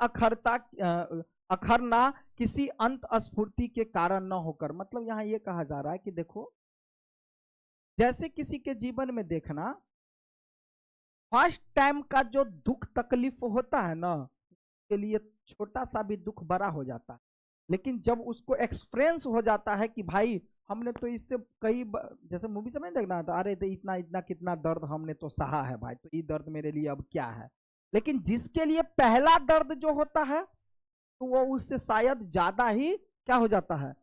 [SPEAKER 1] अखरना किसी अंत स्फूर्ति के कारण न होकर, मतलब यहां यह कहा जा रहा है कि देखो जैसे किसी के जीवन में देखना फर्स्ट टाइम का जो दुख तकलीफ होता है ना, के लिए छोटा सा भी दुख बड़ा हो जाता है, लेकिन जब उसको एक्सपीरियंस हो जाता है कि भाई हमने तो इससे जैसे मूवी से नहीं देखना था, अरे तो इतना इतना कितना दर्द हमने तो सहा है भाई, तो ये दर्द मेरे लिए अब क्या है। लेकिन जिसके लिए पहला दर्द जो होता है तो वो उससे शायद ज्यादा ही क्या हो जाता है,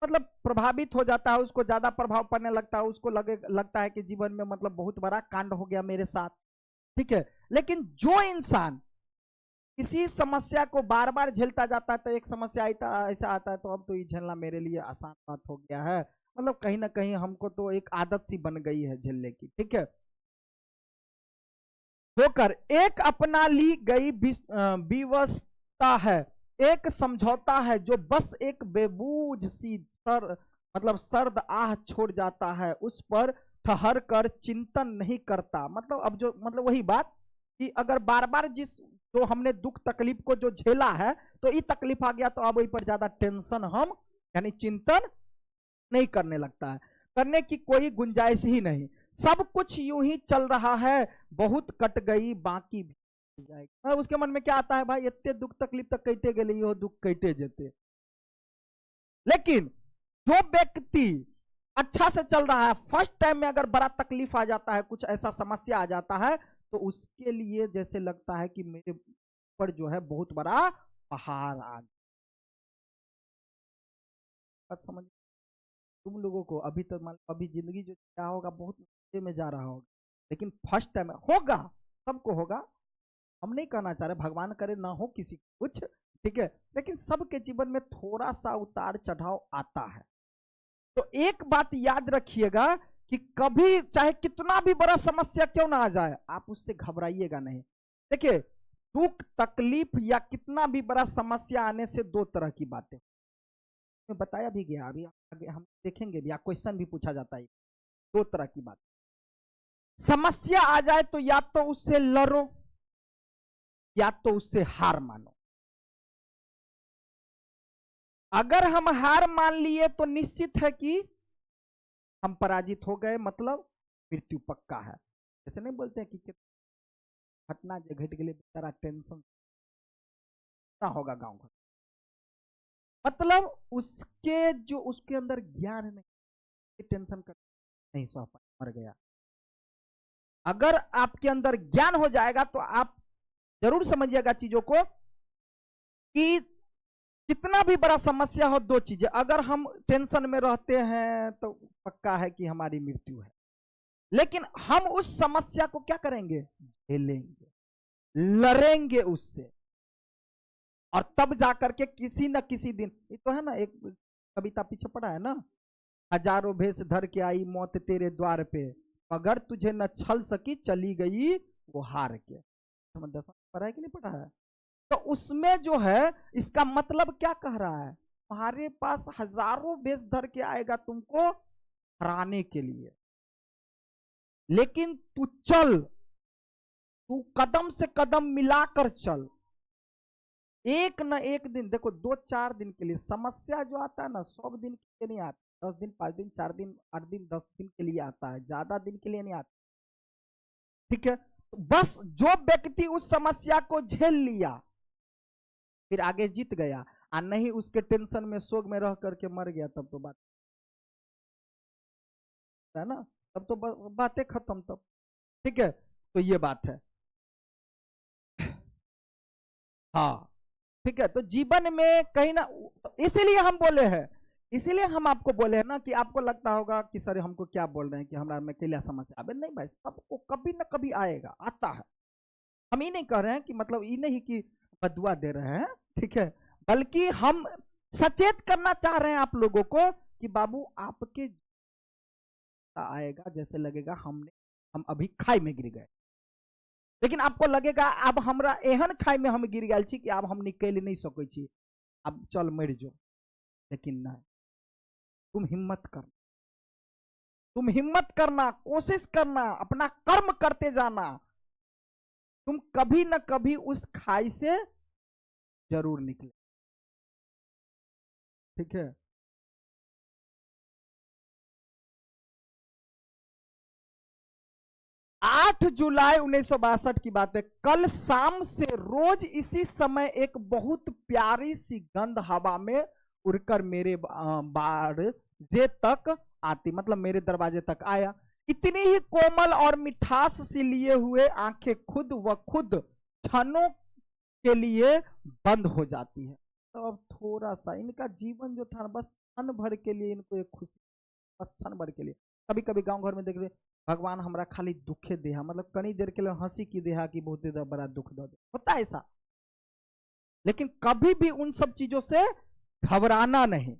[SPEAKER 1] मतलब प्रभावित हो जाता है, उसको ज्यादा प्रभाव पड़ने लगता है, उसको लगता है कि जीवन में मतलब बहुत बड़ा कांड हो गया मेरे साथ, ठीक है। लेकिन जो इंसान किसी समस्या को बार बार झेलता जाता है, तो एक समस्या ऐसा आता है तो अब तो ये झेलना मेरे लिए आसान बात हो गया है, मतलब कहीं ना कहीं हमको तो एक आदत सी बन गई है झेलने की, ठीक है। होकर एक अपना ली गई विवशता है, एक समझौता है जो बस एक बेबूझ सी मतलब सर्द आह छोड़ जाता है, उस पर ठहर कर चिंतन नहीं करता। मतलब अब जो मतलब वही बात कि अगर बार बार जो हमने दुख तकलीफ को जो झेला है तो ये तकलीफ आ गया तो अब वही पर ज्यादा टेंशन हम यानी चिंतन नहीं करने लगता है, करने की कोई गुंजाइश ही नहीं। सब कुछ यूं ही चल रहा है, बहुत कट गई बाकी भी जाएगी। उसके मन में क्या आता है, भाई इतने दुख तकलीफ तक कैटे गए हो, दुख कैटे जेते। लेकिन जो व्यक्ति अच्छा से चल रहा है, फर्स्ट टाइम में अगर बड़ा तकलीफ आ जाता है, कुछ ऐसा समस्या आ जाता है, तो उसके लिए जैसे लगता है कि मेरे ऊपर जो है बहुत बड़ा पहाड़ आ गया। बात समझ, तुम लोगों को अभी तक मान अभी जिंदगी जो क्या होगा, बहुत मजे में जा रहा होगा, लेकिन फर्स्ट टाइम होगा, सबको होगा। हम नहीं कहना चाह रहे, भगवान करे ना हो किसी को कुछ, ठीक है, लेकिन सबके जीवन में थोड़ा सा उतार चढ़ाव आता है। तो एक बात याद रखिएगा कि कभी चाहे कितना भी बड़ा समस्या क्यों ना आ जाए, आप उससे घबराइएगा नहीं। देखिए, दुख तकलीफ या कितना भी बड़ा समस्या आने से दो तरह की बातें में बताया भी गया, अभी आगे हम देखेंगे भी, क्वेश्चन भी पूछा जाता है। दो तरह की बात, समस्या आ जाए तो या तो उससे लड़ो या तो उससे हार मानो। अगर हम हार मान लिए तो निश्चित है कि हम पराजित हो गए, मतलब मृत्यु पक्का है। जैसे नहीं बोलते हैं कि घटना जो घट गई बेचारा टेंशन ना होगा गांव घर, मतलब उसके जो उसके अंदर ज्ञान नहीं, टेंशन कर नहीं सह पाया, मर गया। अगर आपके अंदर ज्ञान हो जाएगा तो आप जरूर समझिएगा चीजों को कि कितना भी बड़ा समस्या हो, दो चीजें, अगर हम टेंशन में रहते हैं तो पक्का है कि हमारी मृत्यु है। लेकिन हम उस समस्या को क्या करेंगे, झेलेंगे, लड़ेंगे उससे, और तब जाकर के किसी न किसी दिन, ये तो है ना, एक कविता पीछे पड़ा है ना, हजारों भेष धर के आई मौत तेरे द्वार पे, अगर तुझे न छल सकी चली गई वो हार के। समझ पढ़ा है कि नहीं पढ़ा है? तो उसमें जो है, इसका मतलब क्या कह रहा है, तुम्हारे पास हजारों भेष धर के आएगा तुमको हराने के लिए, लेकिन तू चल, तू कदम से कदम मिलाकर चल। एक न एक दिन, देखो 2-4 दिन के लिए समस्या जो आता है ना, 100 दिन के लिए नहीं आता, 10 दिन 5 दिन 4 दिन 8 दिन 10 दिन के लिए आता है, ज्यादा दिन के लिए नहीं आता, ठीक है। तो बस जो व्यक्ति उस समस्या को झेल लिया, फिर आगे जीत गया, और नहीं उसके टेंशन में शोक में रह करके मर गया, तब तो बात है ना, तब तो बातें खत्म तब, ठीक है। तो ये बात है, हाँ, ठीक है। तो जीवन में कहीं ना, इसीलिए हम बोले हैं, इसीलिए हम आपको बोले हैं ना, कि आपको लगता होगा कि सर हमको क्या बोल रहे हैं कि हमारा में क्या समस्या, अबे नहीं भाई, सबको कभी ना कभी आएगा, आता है। हम ये नहीं कह रहे हैं कि मतलब ये नहीं कि बदुआ दे रहे हैं, ठीक है, बल्कि हम सचेत करना चाह रहे हैं आप लोगों को कि बाबू आपके आएगा, जैसे लगेगा हम अभी खाई में गिर गए, लेकिन आपको लगेगा अब हमरा एहन खाई में हम गिर गए छी कि अब हम निकल नहीं सकै छी, अब चल मर जो, लेकिन नहीं, तुम हिम्मत कर, तुम हिम्मत करना, कोशिश करना, अपना कर्म करते जाना, तुम कभी ना कभी उस खाई से जरूर निकले, ठीक है। 8 जुलाई 1962 की बात है, कल शाम से रोज इसी समय एक बहुत प्यारी सी गंध हवा में उड़कर मेरे बारजे तक आती, मतलब मेरे दरवाजे तक आया। इतनी ही कोमल और मिठास सी लिए हुए आंखें खुद व खुद क्षणों के लिए बंद हो जाती है। तो अब थोड़ा सा इनका जीवन जो था, बस क्षण भर के लिए इनको एक खुशी, बस क्षण भर के लिए। कभी कभी गांव घर में देख रहे, भगवान हमरा खाली दुखे देहा, मतलब कनी देर के लिए हंसी की देहा कि बहुत बड़ा दुख दे, होता है ऐसा। लेकिन कभी भी उन सब चीजों से घबराना नहीं।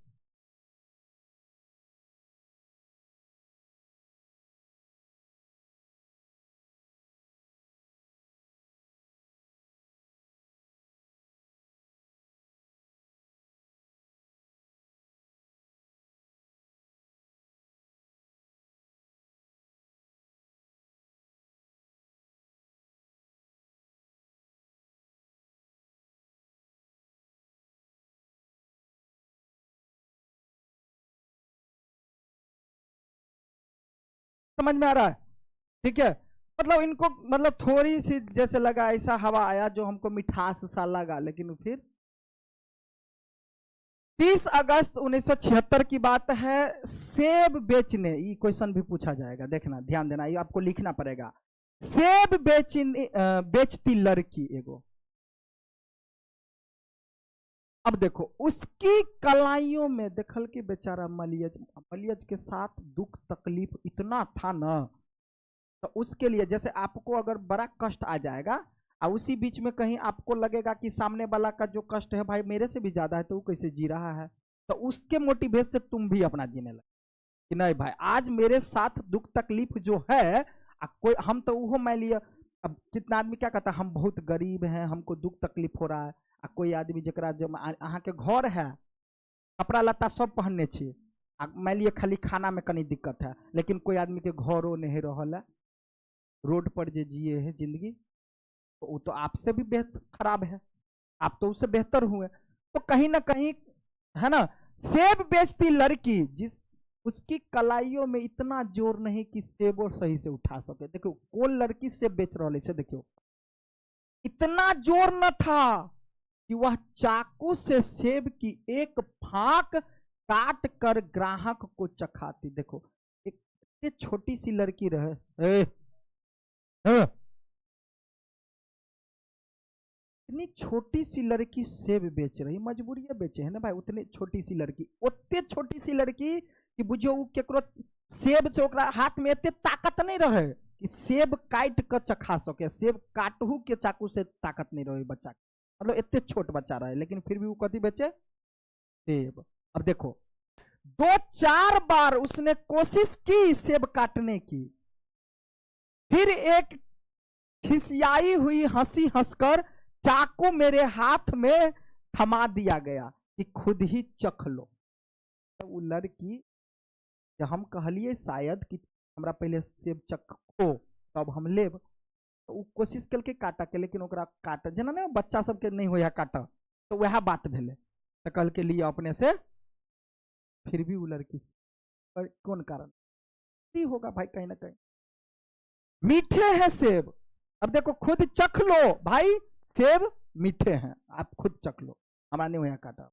[SPEAKER 1] समझ में आ रहा है? ठीक है, मतलब इनको मतलब थोड़ी सी जैसे लगा ऐसा हवा आया जो हमको मिठास सा लगा, लेकिन फिर 30 अगस्त 1976 की बात है। सेब बेचने, ये क्वेश्चन भी पूछा जाएगा, देखना ध्यान देना, ये आपको लिखना पड़ेगा। सेब बेचती लड़की एगो, अब देखो उसकी कलाइयों में देखल के बेचारा मलियज के साथ दुख तकलीफ इतना था ना, तो उसके लिए जैसे आपको अगर बड़ा कष्ट आ जाएगा और उसी बीच में कहीं आपको लगेगा कि सामने वाला का जो कष्ट है भाई मेरे से भी ज्यादा है, तो वो कैसे जी रहा है, तो उसके मोटिवेट से तुम भी अपना जीने लगे कि नहीं भाई आज मेरे साथ दुख तकलीफ जो है, कोई हम तो वो मान लिया। अब कितना आदमी क्या कहता है हम बहुत गरीब हैं, हमको दुख तकलीफ हो रहा है, कोई आदमी जरा जो अहाँ के घर है कपड़ा लत्ता सब पहनने छे, मान लिया खाली खाना में कहीं दिक्कत है, लेकिन कोई आदमी के घरों नहीं रहल है, रोड पर जे जिए है जिंदगी, तो वो तो आपसे भी बेहतर खराब है, आप तो उससे बेहतर हुए। तो कहीं ना कहीं है ना, सेब बेचती लड़की जिस उसकी कलाइयों में इतना जोर नहीं कि सेब और सही से उठा सके। देखो कौन लड़की सेब बेच रही है, देखो इतना जोर न था कि वह चाकू से सेब की एक फाक काट कर ग्राहक को चखाती। देखो एक छोटी सी लड़की रहे, इतनी छोटी सी लड़की सेब बेच रही, मजबूरी बेचे है ना भाई, उतनी छोटी सी लड़की, उतने छोटी सी लड़की कि बुझो केकरो सेब से ओकरा हाथ में इतने ताकत नहीं रहे कि सेब काट कर चखा सके, सेब काटहू के चाकू से ताकत नहीं रहे बच्चा, मतलब इतने छोट बच्चा रहे, लेकिन फिर भी वो कथी बेचे, सेब। अब देखो 2-4 बार उसने कोशिश की सेब काटने की, फिर एक खिसियाई हुई हंसी हंसकर चाकू मेरे हाथ में थमा दिया गया कि खुद ही चख लो। तो वो लड़की जब हम कहलिए शायद कि हमरा पहले सेब चखो तब हम लेब, तो वो कोशिश कल के काटा के, लेकिन ओकरा काट जना ना बच्चा सबके नहीं होया काटा, तो वह बात भेले, तो कल के लिए अपने से, फिर भी वो लड़की कौन कारण भी होगा भाई, कहीं ना कहीं मीठे हैं सेब। अब देखो खुद चख लो भाई, सेब मीठे हैं, आप खुद चख लो, हमारा नहीं होया काटा।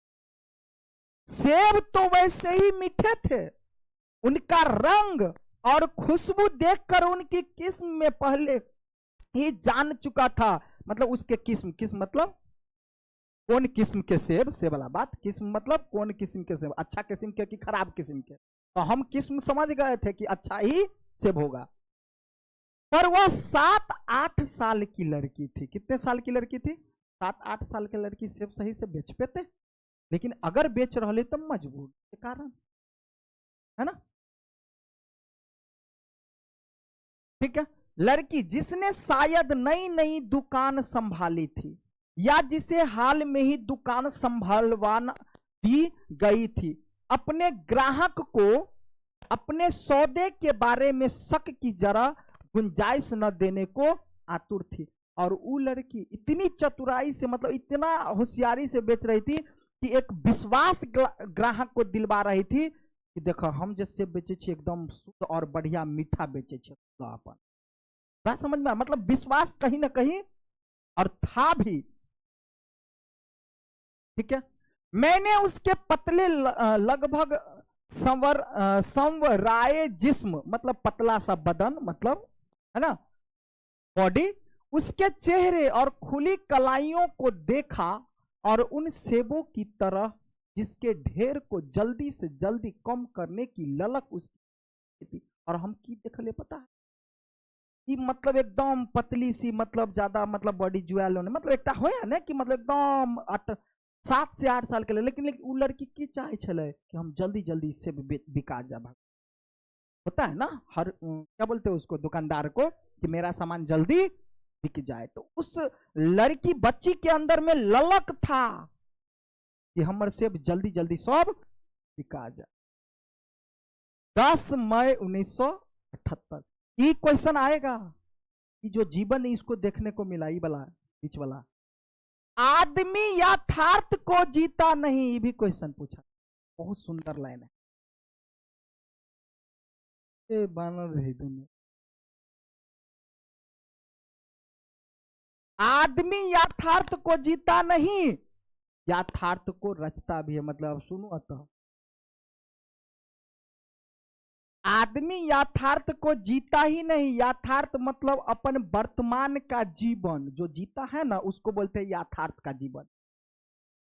[SPEAKER 1] सेब तो वैसे ही मीठे थे, उनका रंग और खुशबू देखकर उनकी किस्म में पहले ही जान चुका था, मतलब उसके किस्म मतलब कौन किस्म के सेब, सेब वाला बात, किस्म मतलब कौन किस्म के सेब, अच्छा किस्म के कि खराब किस्म के, तो हम किस्म समझ गए थे कि अच्छा ही सेब होगा। पर वह 7-8 साल की लड़की थी, कितने साल की लड़की थी, 7-8 साल की लड़की सेब सही से बेच पेते, लेकिन अगर बेच रहे तो मजबूर के कारण, है ना। ठीक है, लड़की जिसने शायद नई नई दुकान संभाली थी या जिसे हाल में ही दुकान संभालवाना दी गई थी, अपने ग्राहक को अपने सौदे के बारे में शक की जरा गुंजाइश न देने को आतुर थी। और वो लड़की इतनी चतुराई से, मतलब इतना होशियारी से बेच रही थी कि एक विश्वास ग्राहक को दिलवा रही थी कि देखो हम जैसे बेचे छे एकदम शुद्ध और बढ़िया मीठा बेचे छे, अपन बात समझ में, मतलब विश्वास कहीं ना कहीं और था भी। ठीक है, मैंने उसके पतले लगभग संवराए जिस्म, मतलब पतला सा बदन, मतलब है ना बॉडी, उसके चेहरे और खुली कलाइयों को देखा और उन सेबों की तरह जिसके ढेर को जल्दी से जल्दी कम करने की ललक उसकी थी। और हम की देख ले पता है कि मतलब एकदम पतली सी, मतलब ज्यादा मतलब बॉडी जुआल होने, मतलब एक होया ना कि मतलब एकदम 7 से 8 साल के लिए, लेकिन वो लड़की की चाहे छले कि हम जल्दी जल्दी इससे बिका जा, होता है ना हर क्या बोलते हैं उसको, दुकानदार को, कि मेरा सामान जल्दी बिक जाए। तो उस लड़की बच्ची के अंदर में ललक था कि हमर सेब जल्दी जल्दी सब बिका जाए। 10 मई 1978 ये क्वेश्चन आएगा कि जो जीवन इसको देखने को मिला, ये वाला बीच वाला, आदमी यथार्थ को जीता नहीं, ये भी क्वेश्चन पूछा, बहुत सुंदर लाइन है। ये बानर रही दुनिया। आदमी यथार्थ को जीता नहीं, यथार्थ को रचता भी है। मतलब सुनो, अतः आदमी यथार्थ को जीता ही नहीं, यथार्थ मतलब अपन वर्तमान का जीवन जो जीता है ना, उसको बोलते हैं यथार्थ का जीवन।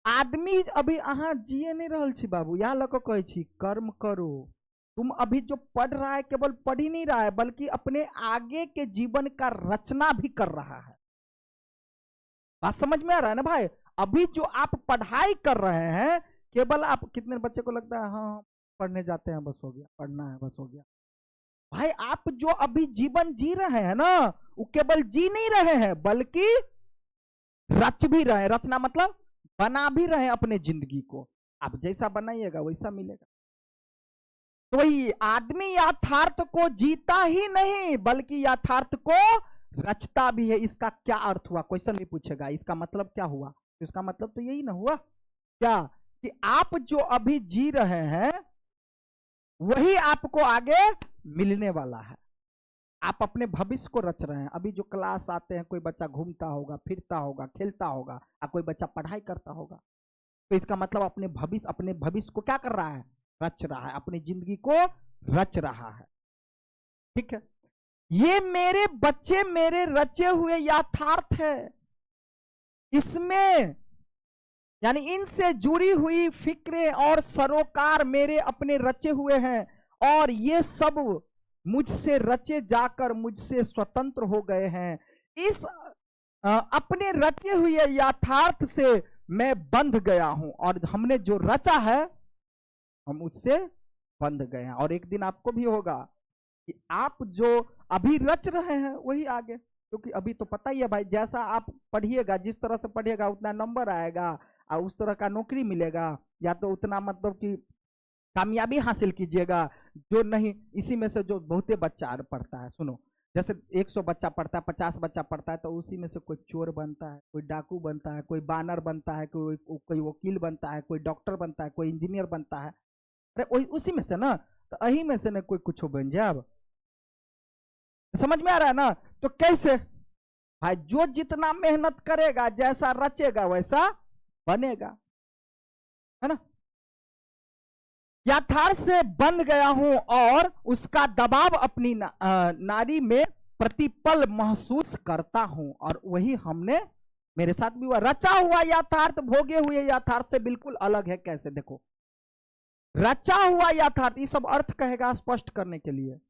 [SPEAKER 1] आदमी अभी अहाँ जिए नहीं रहल छी बाबू, यहाँ लग कहे छी कर्म करो। तुम अभी जो पढ़ रहा है केवल पढ़ ही नहीं रहा है, बल्कि अपने आगे के जीवन का रचना भी कर रहा है। बात समझ में आ रहा है ना भाई? अभी जो आप पढ़ाई कर रहे हैं, केवल आप, कितने बच्चे को लगता है हाँ पढ़ने जाते हैं बस हो गया, पढ़ना है बस हो गया। भाई आप जो अभी जीवन जी रहे हैं ना, वो केवल जी नहीं रहे हैं बल्कि रच भी रहे हैं। रचना मतलब बना भी रहे हैं अपने जिंदगी को। आप जैसा बनाइएगा वैसा मिलेगा। तो वही आदमी यथार्थ को जीता ही नहीं बल्कि यथार्थ को रचता भी है। इसका क्या अर्थ हुआ? क्वेश्चन भी पूछेगा, इसका मतलब क्या हुआ? तो इसका मतलब तो यही ना हुआ क्या, कि आप जो अभी जी रहे हैं वही आपको आगे मिलने वाला है। आप अपने भविष्य को रच रहे हैं। अभी जो क्लास आते हैं, कोई बच्चा घूमता होगा, फिरता होगा, खेलता होगा, और कोई बच्चा पढ़ाई करता होगा, तो इसका मतलब अपने भविष्य को क्या कर रहा है? रच रहा है, अपनी जिंदगी को रच रहा है। ठीक है, ये मेरे बच्चे मेरे रचे हुए यथार्थ है। इसमें यानी इनसे जुड़ी हुई फिक्रें और सरोकार मेरे अपने रचे हुए हैं, और ये सब मुझसे रचे जाकर मुझसे स्वतंत्र हो गए हैं। इस अपने रचे हुए यथार्थ से मैं बंध गया हूं, और हमने जो रचा है हम उससे बंध गए हैं। और एक दिन आपको भी होगा कि आप जो अभी रच रहे हैं वही आगे, क्योंकि अभी तो पता ही है भाई, जैसा आप पढ़िएगा, जिस तरह से पढ़िएगा उतना नंबर आएगा और उस तरह का नौकरी मिलेगा, या तो उतना मतलब कि कामयाबी हासिल कीजिएगा। जो नहीं, इसी में से जो बहुते बच्चा पढ़ता है, सुनो, जैसे 100 बच्चा पढ़ता है, 50 बच्चा पढ़ता है, तो उसी में से कोई चोर बनता है, कोई डाकू बनता है, कोई बानर बनता है, कोई वकील बनता है, कोई डॉक्टर बनता है, कोई इंजीनियर बनता है। अरे वही उसी में से ना, तो अही में से ना कोई कुछ बन जाए। अब समझ में आ रहा है ना? तो कैसे भाई, जो जितना मेहनत करेगा, जैसा रचेगा वैसा बनेगा, है ना? यथार्थ से बंध गया हूं और उसका दबाव अपनी नारी में प्रतिपल महसूस करता हूं। और वही हमने, मेरे साथ भी हुआ। रचा हुआ यथार्थ भोगे हुए यथार्थ से बिल्कुल अलग है। कैसे? देखो, रचा हुआ यथार्थ, ये सब अर्थ कहेगा स्पष्ट करने के लिए।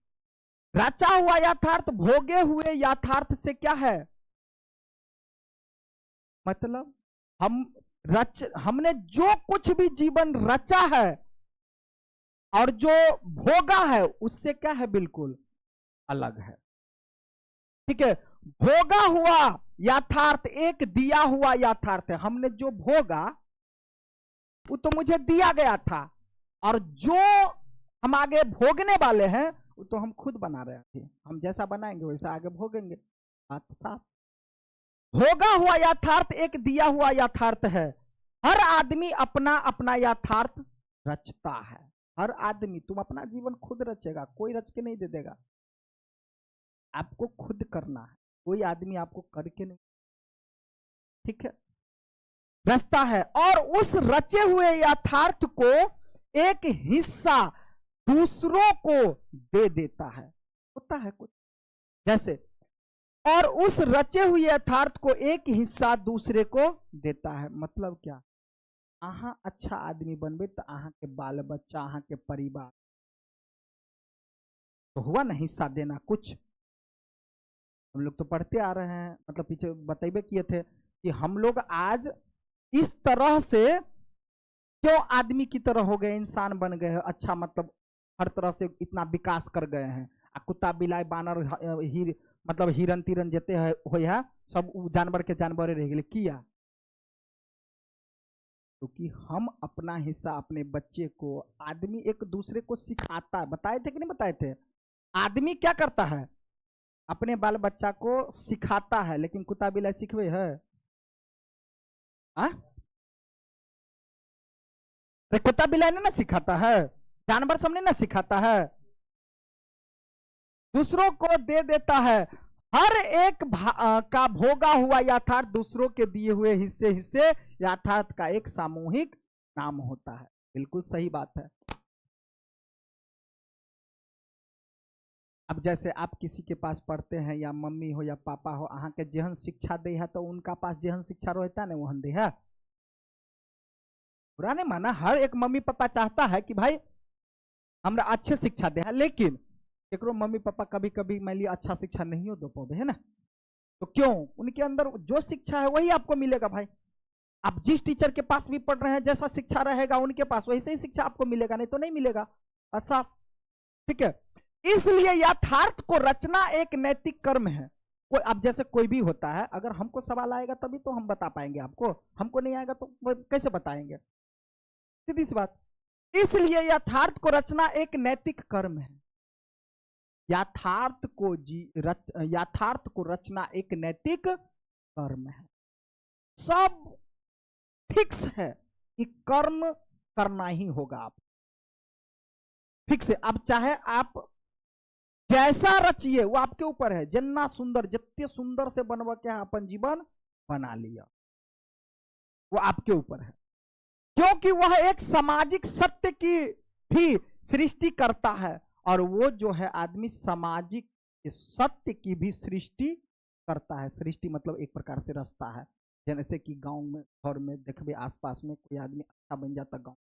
[SPEAKER 1] रचा हुआ यथार्थ भोगे हुए यथार्थ से क्या है मतलब? हमने जो कुछ भी जीवन रचा है और जो भोगा है उससे क्या है? बिल्कुल अलग है। ठीक है, भोगा हुआ यथार्थ एक दिया हुआ यथार्थ है। हमने जो भोगा वो तो मुझे दिया गया था, और जो हम आगे भोगने वाले हैं वो तो हम खुद बना रहे थे। हम जैसा बनाएंगे वैसा आगे भोगेंगे। बात साफ। भोगा हुआ यथार्थ एक दिया हुआ यथार्थ है। हर आदमी अपना अपना यथार्थ रचता है। हर आदमी, तुम अपना जीवन खुद रचेगा, कोई रच के नहीं दे देगा। आपको खुद करना है, कोई आदमी आपको करके नहीं। ठीक है, रचता है, और उस रचे हुए यथार्थ को एक हिस्सा दूसरों को दे देता है। होता है कुछ जैसे, और उस रचे हुए यथार्थ को एक हिस्सा दूसरे को देता है। मतलब क्या? अहाँ अच्छा आदमी बनबे तो अहाँ के बाल बच्चा, अहाँ के परिवार, तो हुआ ना हिस्सा देना कुछ। हम लोग तो पढ़ते आ रहे हैं, मतलब पीछे बतेबे किए थे कि हम लोग आज इस तरह से क्यों आदमी की तरह हो गए, इंसान बन गए हैं। अच्छा, मतलब हर तरह से इतना विकास कर गए हैं। कुत्ता बिलाई बानर मतलब हिरन तिरन जेते है सब जानवर के जानवरे रह गए। किया क्योंकि हम अपना हिस्सा अपने बच्चे को, आदमी एक दूसरे को सिखाता है। बताए थे कि नहीं बताए थे? आदमी क्या करता है? अपने बाल बच्चा को सिखाता है, लेकिन कुत्ता बिलाई सिखवे है? कुत्ता बिलाई ने ना सिखाता है, जानवर सब ने ना सिखाता है। दूसरों को दे देता है। हर एक का भोगा हुआ यथार्थ दूसरों के दिए हुए हिस्से हिस्से यथार्थ का एक सामूहिक नाम होता है। बिल्कुल सही बात है। अब जैसे आप किसी के पास पढ़ते हैं, या मम्मी हो या पापा हो, अहाँ के जेहन शिक्षा दे है तो उनका पास जेहन शिक्षा रहता है वहन दे है। बुरा नहीं माना, हर एक मम्मी पापा चाहता है कि भाई हमरा अच्छे शिक्षा दे है, लेकिन एक मम्मी पापा कभी कभी मान लिया अच्छा शिक्षा नहीं हो दो पावे है ना, तो क्यों, उनके अंदर जो शिक्षा है वही आपको मिलेगा भाई। आप जिस टीचर के पास भी पढ़ रहे हैं, जैसा शिक्षा रहेगा उनके पास वैसे ही शिक्षा आपको मिलेगा, नहीं तो नहीं मिलेगा। अच्छा ठीक है। इसलिए यथार्थ को रचना एक नैतिक कर्म है। कोई अब जैसे कोई भी होता है, अगर हमको सवाल आएगा तभी तो हम बता पाएंगे आपको, हमको नहीं आएगा तो कैसे बताएंगे, सीधी सी बात। इसलिए यथार्थ को रचना एक नैतिक कर्म है। यथार्थ को रचना एक नैतिक कर्म है। सब फिक्स है कि कर्म करना ही होगा, आप फिक्स है। अब चाहे आप जैसा रचिए वो आपके ऊपर है, जितना सुंदर जितने सुंदर से बनवा के अपन जीवन बना लिया वो आपके ऊपर है, क्योंकि वह एक सामाजिक सत्य की भी सृष्टि करता है। और वो जो है आदमी सामाजिक सत्य की भी सृष्टि करता है। सृष्टि मतलब एक प्रकार से रचता है। जैसे कि गांव में घर में देखबे आसपास में कोई आदमी अच्छा बन जाता, गांव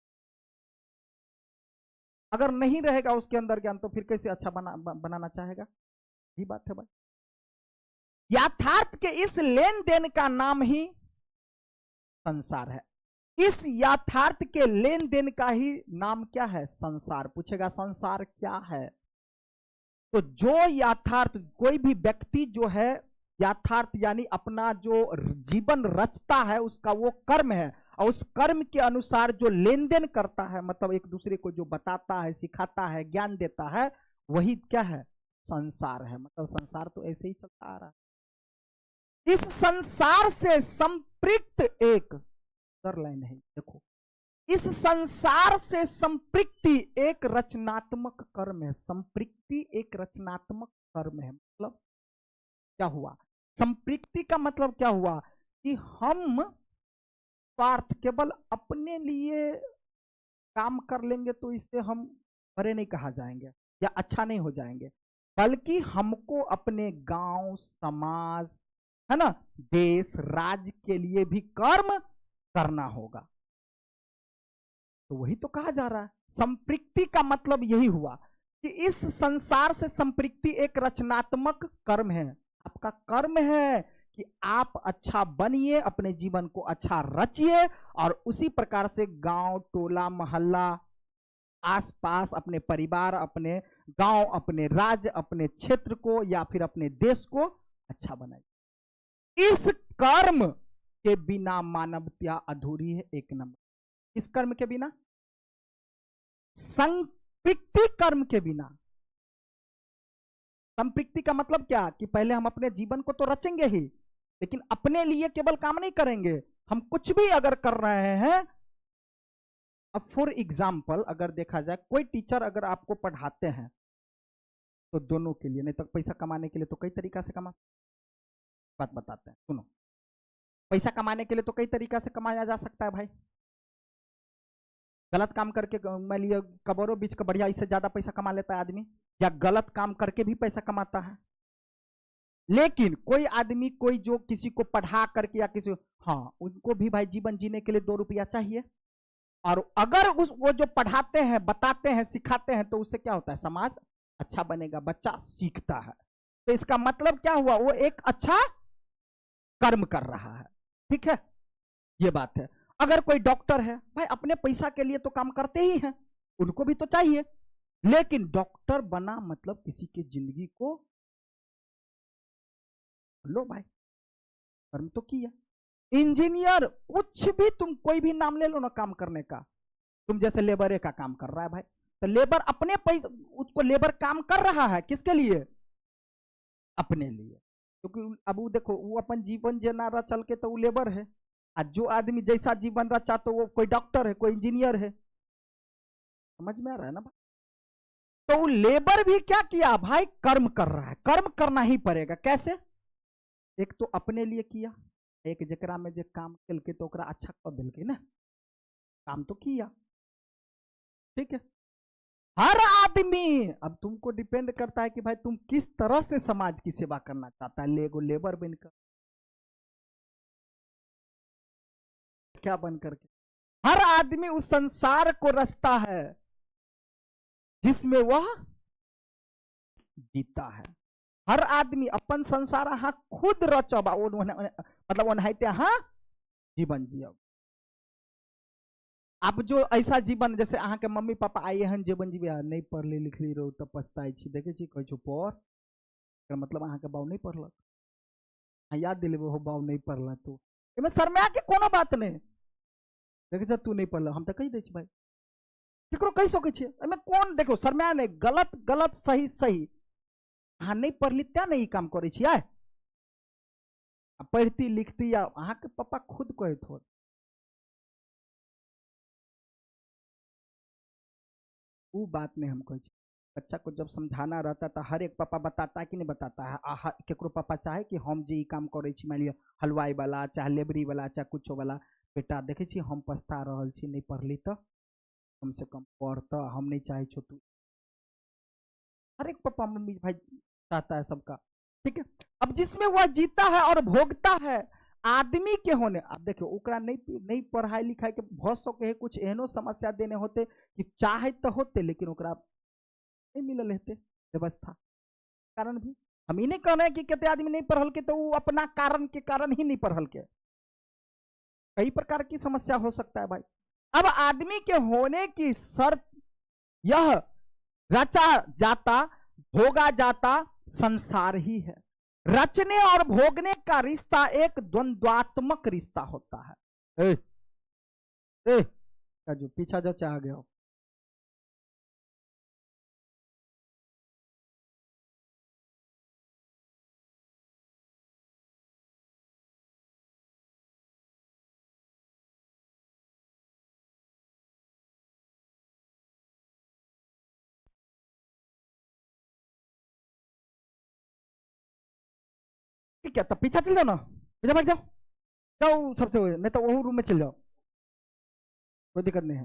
[SPEAKER 1] अगर नहीं रहेगा उसके अंदर ज्ञान तो फिर कैसे अच्छा बनाना चाहेगा, यही बात है भाई। यथार्थ के इस लेन देन का नाम ही संसार है। इस यथार्थ के लेन देन का ही नाम क्या है, संसार। पूछेगा संसार क्या है, तो जो यथार्थ कोई भी व्यक्ति जो है यथार्थ यानी अपना जो जीवन रचता है उसका वो कर्म है, और उस कर्म के अनुसार जो लेन देन करता है, मतलब एक दूसरे को जो बताता है, सिखाता है, ज्ञान देता है, वही क्या है, संसार है। मतलब संसार तो ऐसे ही चलता आ रहा है। इस संसार से संपृक्त एक लाइन है, देखो, इस संसार से संपृक्ति एक रचनात्मक कर्म है। संपृक्ति एक रचनात्मक कर्म है। मतलब क्या हुआ, संपृक्ति का मतलब क्या हुआ कि हम स्वार्थ केवल अपने लिए काम कर लेंगे तो इससे हम बड़े नहीं कहा जाएंगे या अच्छा नहीं हो जाएंगे, बल्कि हमको अपने गांव, समाज, है ना, देश, राज्य के लिए भी कर्म करना होगा। तो वही तो कहा जा रहा है। संपृक्ति का मतलब यही हुआ कि इस संसार से संपृक्ति एक रचनात्मक कर्म है। आपका कर्म है कि आप अच्छा बनिए, अपने जीवन को अच्छा रचिए, और उसी प्रकार से गांव, टोला, मोहल्ला, आसपास अपने परिवार, अपने गांव, अपने राज्य, अपने क्षेत्र को या फिर अपने देश को अच्छा बनाइए। इस कर्म के बिना मानवता अधूरी है, एक नंबर। इस कर्म के बिना, संपृक्ति कर्म के बिना। संपृक्ति का मतलब क्या कि पहले हम अपने जीवन को तो रचेंगे ही, लेकिन अपने लिए केवल काम नहीं करेंगे। हम कुछ भी अगर कर रहे हैं, अब फॉर एग्जाम्पल अगर देखा जाए, कोई टीचर अगर आपको पढ़ाते हैं तो दोनों के लिए, नहीं तो पैसा कमाने के लिए तो कई तरीका से कमा, बात बताते हैं, सुनो। पैसा कमाने के लिए तो कई तरीका से कमाया जा सकता है भाई। गलत काम करके मान लिया कब्रों बीच का बढ़िया, इससे ज्यादा पैसा कमा लेता है आदमी, या गलत काम करके भी पैसा कमाता है। लेकिन कोई आदमी, कोई जो किसी को पढ़ा करके या किसी, हाँ, उनको भी भाई जीवन जीने के लिए 2 रुपया चाहिए। और अगर वो जो पढ़ाते हैं, बताते हैं, सिखाते हैं, तो उससे क्या होता है, समाज अच्छा बनेगा, बच्चा सीखता है। तो इसका मतलब क्या हुआ, वो एक अच्छा कर्म कर रहा है। ठीक है, ये बात है। अगर कोई डॉक्टर है भाई, अपने पैसा के लिए तो काम करते ही हैं, उनको भी तो चाहिए, लेकिन डॉक्टर बना मतलब किसी की जिंदगी को, लो भाई, कर्म तो किया। इंजीनियर, कुछ भी तुम कोई भी नाम ले लो ना काम करने का, तुम जैसे लेबर का काम कर रहा है भाई, तो लेबर अपने पैसे, उसको लेबर काम कर रहा है किसके लिए, अपने लिए। क्योंकि अब वो देखो, वो अपन जीवन जेना रहा चल के तो वो लेबर है, और जो आदमी जैसा जीवन रचा तो वो कोई डॉक्टर है, कोई इंजीनियर है। समझ में आ रहा है ना भाई। तो लेबर भी क्या किया भाई, कर्म कर रहा है, कर्म करना ही पड़ेगा। कैसे? एक तो अपने लिए किया, एक जकरा में जो काम कल के तो ओकरा अच्छा कर दिल के ना, काम तो किया, ठीक है। हर आदमी, अब तुमको डिपेंड करता है कि भाई तुम किस तरह से समाज की सेवा करना चाहता है। लेबर बनकर, क्या बनकर के, हर आदमी उस संसार को रचता है जिसमें वह जीता है। हर आदमी अपन संसार हाँ खुद रचबा, मतलब ओनहाइते हाँ जीवन जियब। अब जो ऐसा जीवन, जैसे अहाँ के मम्मी पापा आए हैं जीवन जीवे, नहीं पढ़ली लिखली रहो तब पछताई छी, देखे छी कह पढ़, मतलब अहाँ के बाऊ नहीं पढ़लक, याद दिलेबे हो बाऊ नहीं पढ़ला, तो एमे शर्मा के कोनो बात नहीं, देखे तू नहीं पढ़ल हम तो कही दे भाई, केकरो कह सकै छी, एमे कौन, देखो शर्मा नहीं, गलत गलत सही सही, अहाँ नहीं पढ़ली त्या नहीं काम करे छी, आय पढ़ती लिखती या अहाँ के पापा खुद कहत हो। वो बात नहीं हम कहे, बच्चा को जब समझाना रहता तो हर एक पापा बताता है कि नहीं बताता है। केकरो पापा चाहे कि हम जे काम करे छी, मान लिया हलवाई वाला चाहे लेबरी वाला चाहे कुछ वाला, बेटा देखे छी हम पछता रहल छी, नहीं पढ़ली तो कम से कम पढ़, तो हम नहीं चाहे छो तू, हर एक पापा मम्मी भाई चाहता है सबका, ठीक है। अब जिसमें वह जीता है और भोगता है आदमी के होने, अब देखो ओकरा नहीं पढ़ाई लिखाई के बहुत सौ के कुछ एहनो समस्या देने होते कि चाहे तो होते, लेकिन ओकरा नहीं मिलल हेते व्यवस्था कारण भी। हम ही नहीं कह रहे हैं कि कितने आदमी नहीं पढ़ल के तो वो अपना कारण के कारण ही नहीं पढ़ल के, कई प्रकार की समस्या हो सकता है भाई। अब आदमी के होने की शर्त यह रचा जाता भोगा जाता संसार ही है। रचने और भोगने का रिश्ता एक द्वंद्वात्मक रिश्ता होता है। जो पीछा जो चाह गया, ठीक है, तो पीछा चल जाओ ना, पीछा भाग जाओ, जाओ सबसे, नहीं तो वो रूम में चल जाओ, कोई दिक्कत नहीं है,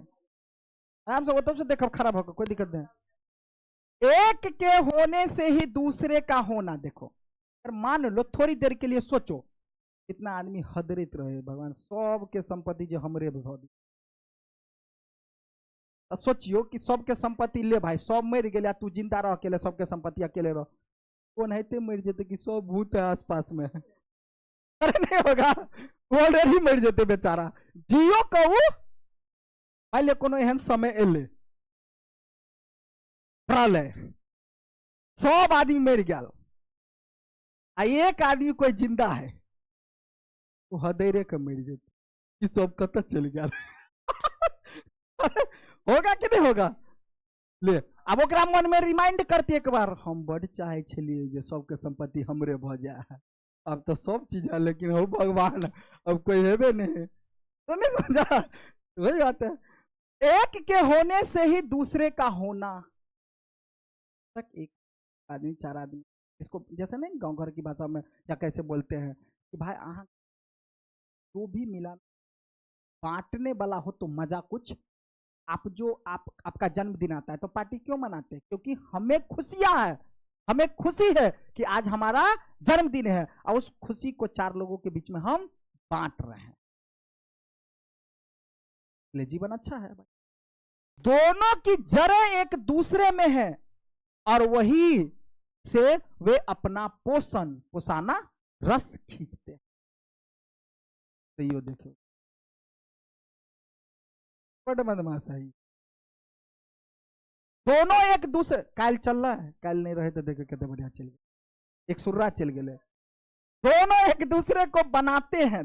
[SPEAKER 1] आराम से, वो तब से देखो खराब होगा, कोई दिक्कत नहीं। एक के होने से ही दूसरे का होना, देखो अगर मान लो थोड़ी देर के लिए सोचो, कितना आदमी हदरित रहे, भगवान सब के संपत्ति जो हमरे भौदी, सोचियो कि सबके संपत्ति ले भाई, सब मर गए, तू जिंदा रह अकेले, सबके संपत्ति अकेले रह, कौन है मर जेते कि सब भूत है आसपास में, अरे नहीं होगा, ऑलरेडी मर जेते बेचारा। जियो कहू पहले कोनो एहन समय एले प्रलय, सब आदमी मर गया, एक आदमी कोई जिंदा है, वो हदेरे के मर जेते कि सब कत चल गया होगा कि नहीं होगा? ले अब ओकरा मन में रिमाइंड करती एक बार, हम बड़ चाहे छलिए जे सबके संपत्ति हमरे भ जाए, अब तो सब चीज है, लेकिन हो भगवान अब कोई हेबे नहीं, तो नहीं समझा, वही बात है। एक के होने से ही दूसरे का होना, तक एक आदमी चार आदमी, इसको जैसे नहीं गांव घर की भाषा में या कैसे बोलते हैं कि भाई आहा जो भी मिला बांटने वाला हो तो मजा कुछ। आप जो आपका जन्मदिन आता है तो पार्टी क्यों मनाते हैं? क्योंकि हमें खुशियां है, हमें खुशी है कि आज हमारा जन्मदिन है, और उस खुशी को चार लोगों के बीच में हम बांट रहे हैं, इसलिए जीवन अच्छा है भाई। दोनों की जड़ें एक दूसरे में है और वही से वे अपना पोषाना रस खींचते हैं। तो ये देखो बड़ बदमाशाही, दोनों एक दूसरे, काल चल रहा है, काल नहीं रहे तो देखो कितने बढ़िया चल गए, एक सुर्रा चल गए, दोनों एक दूसरे को बनाते हैं,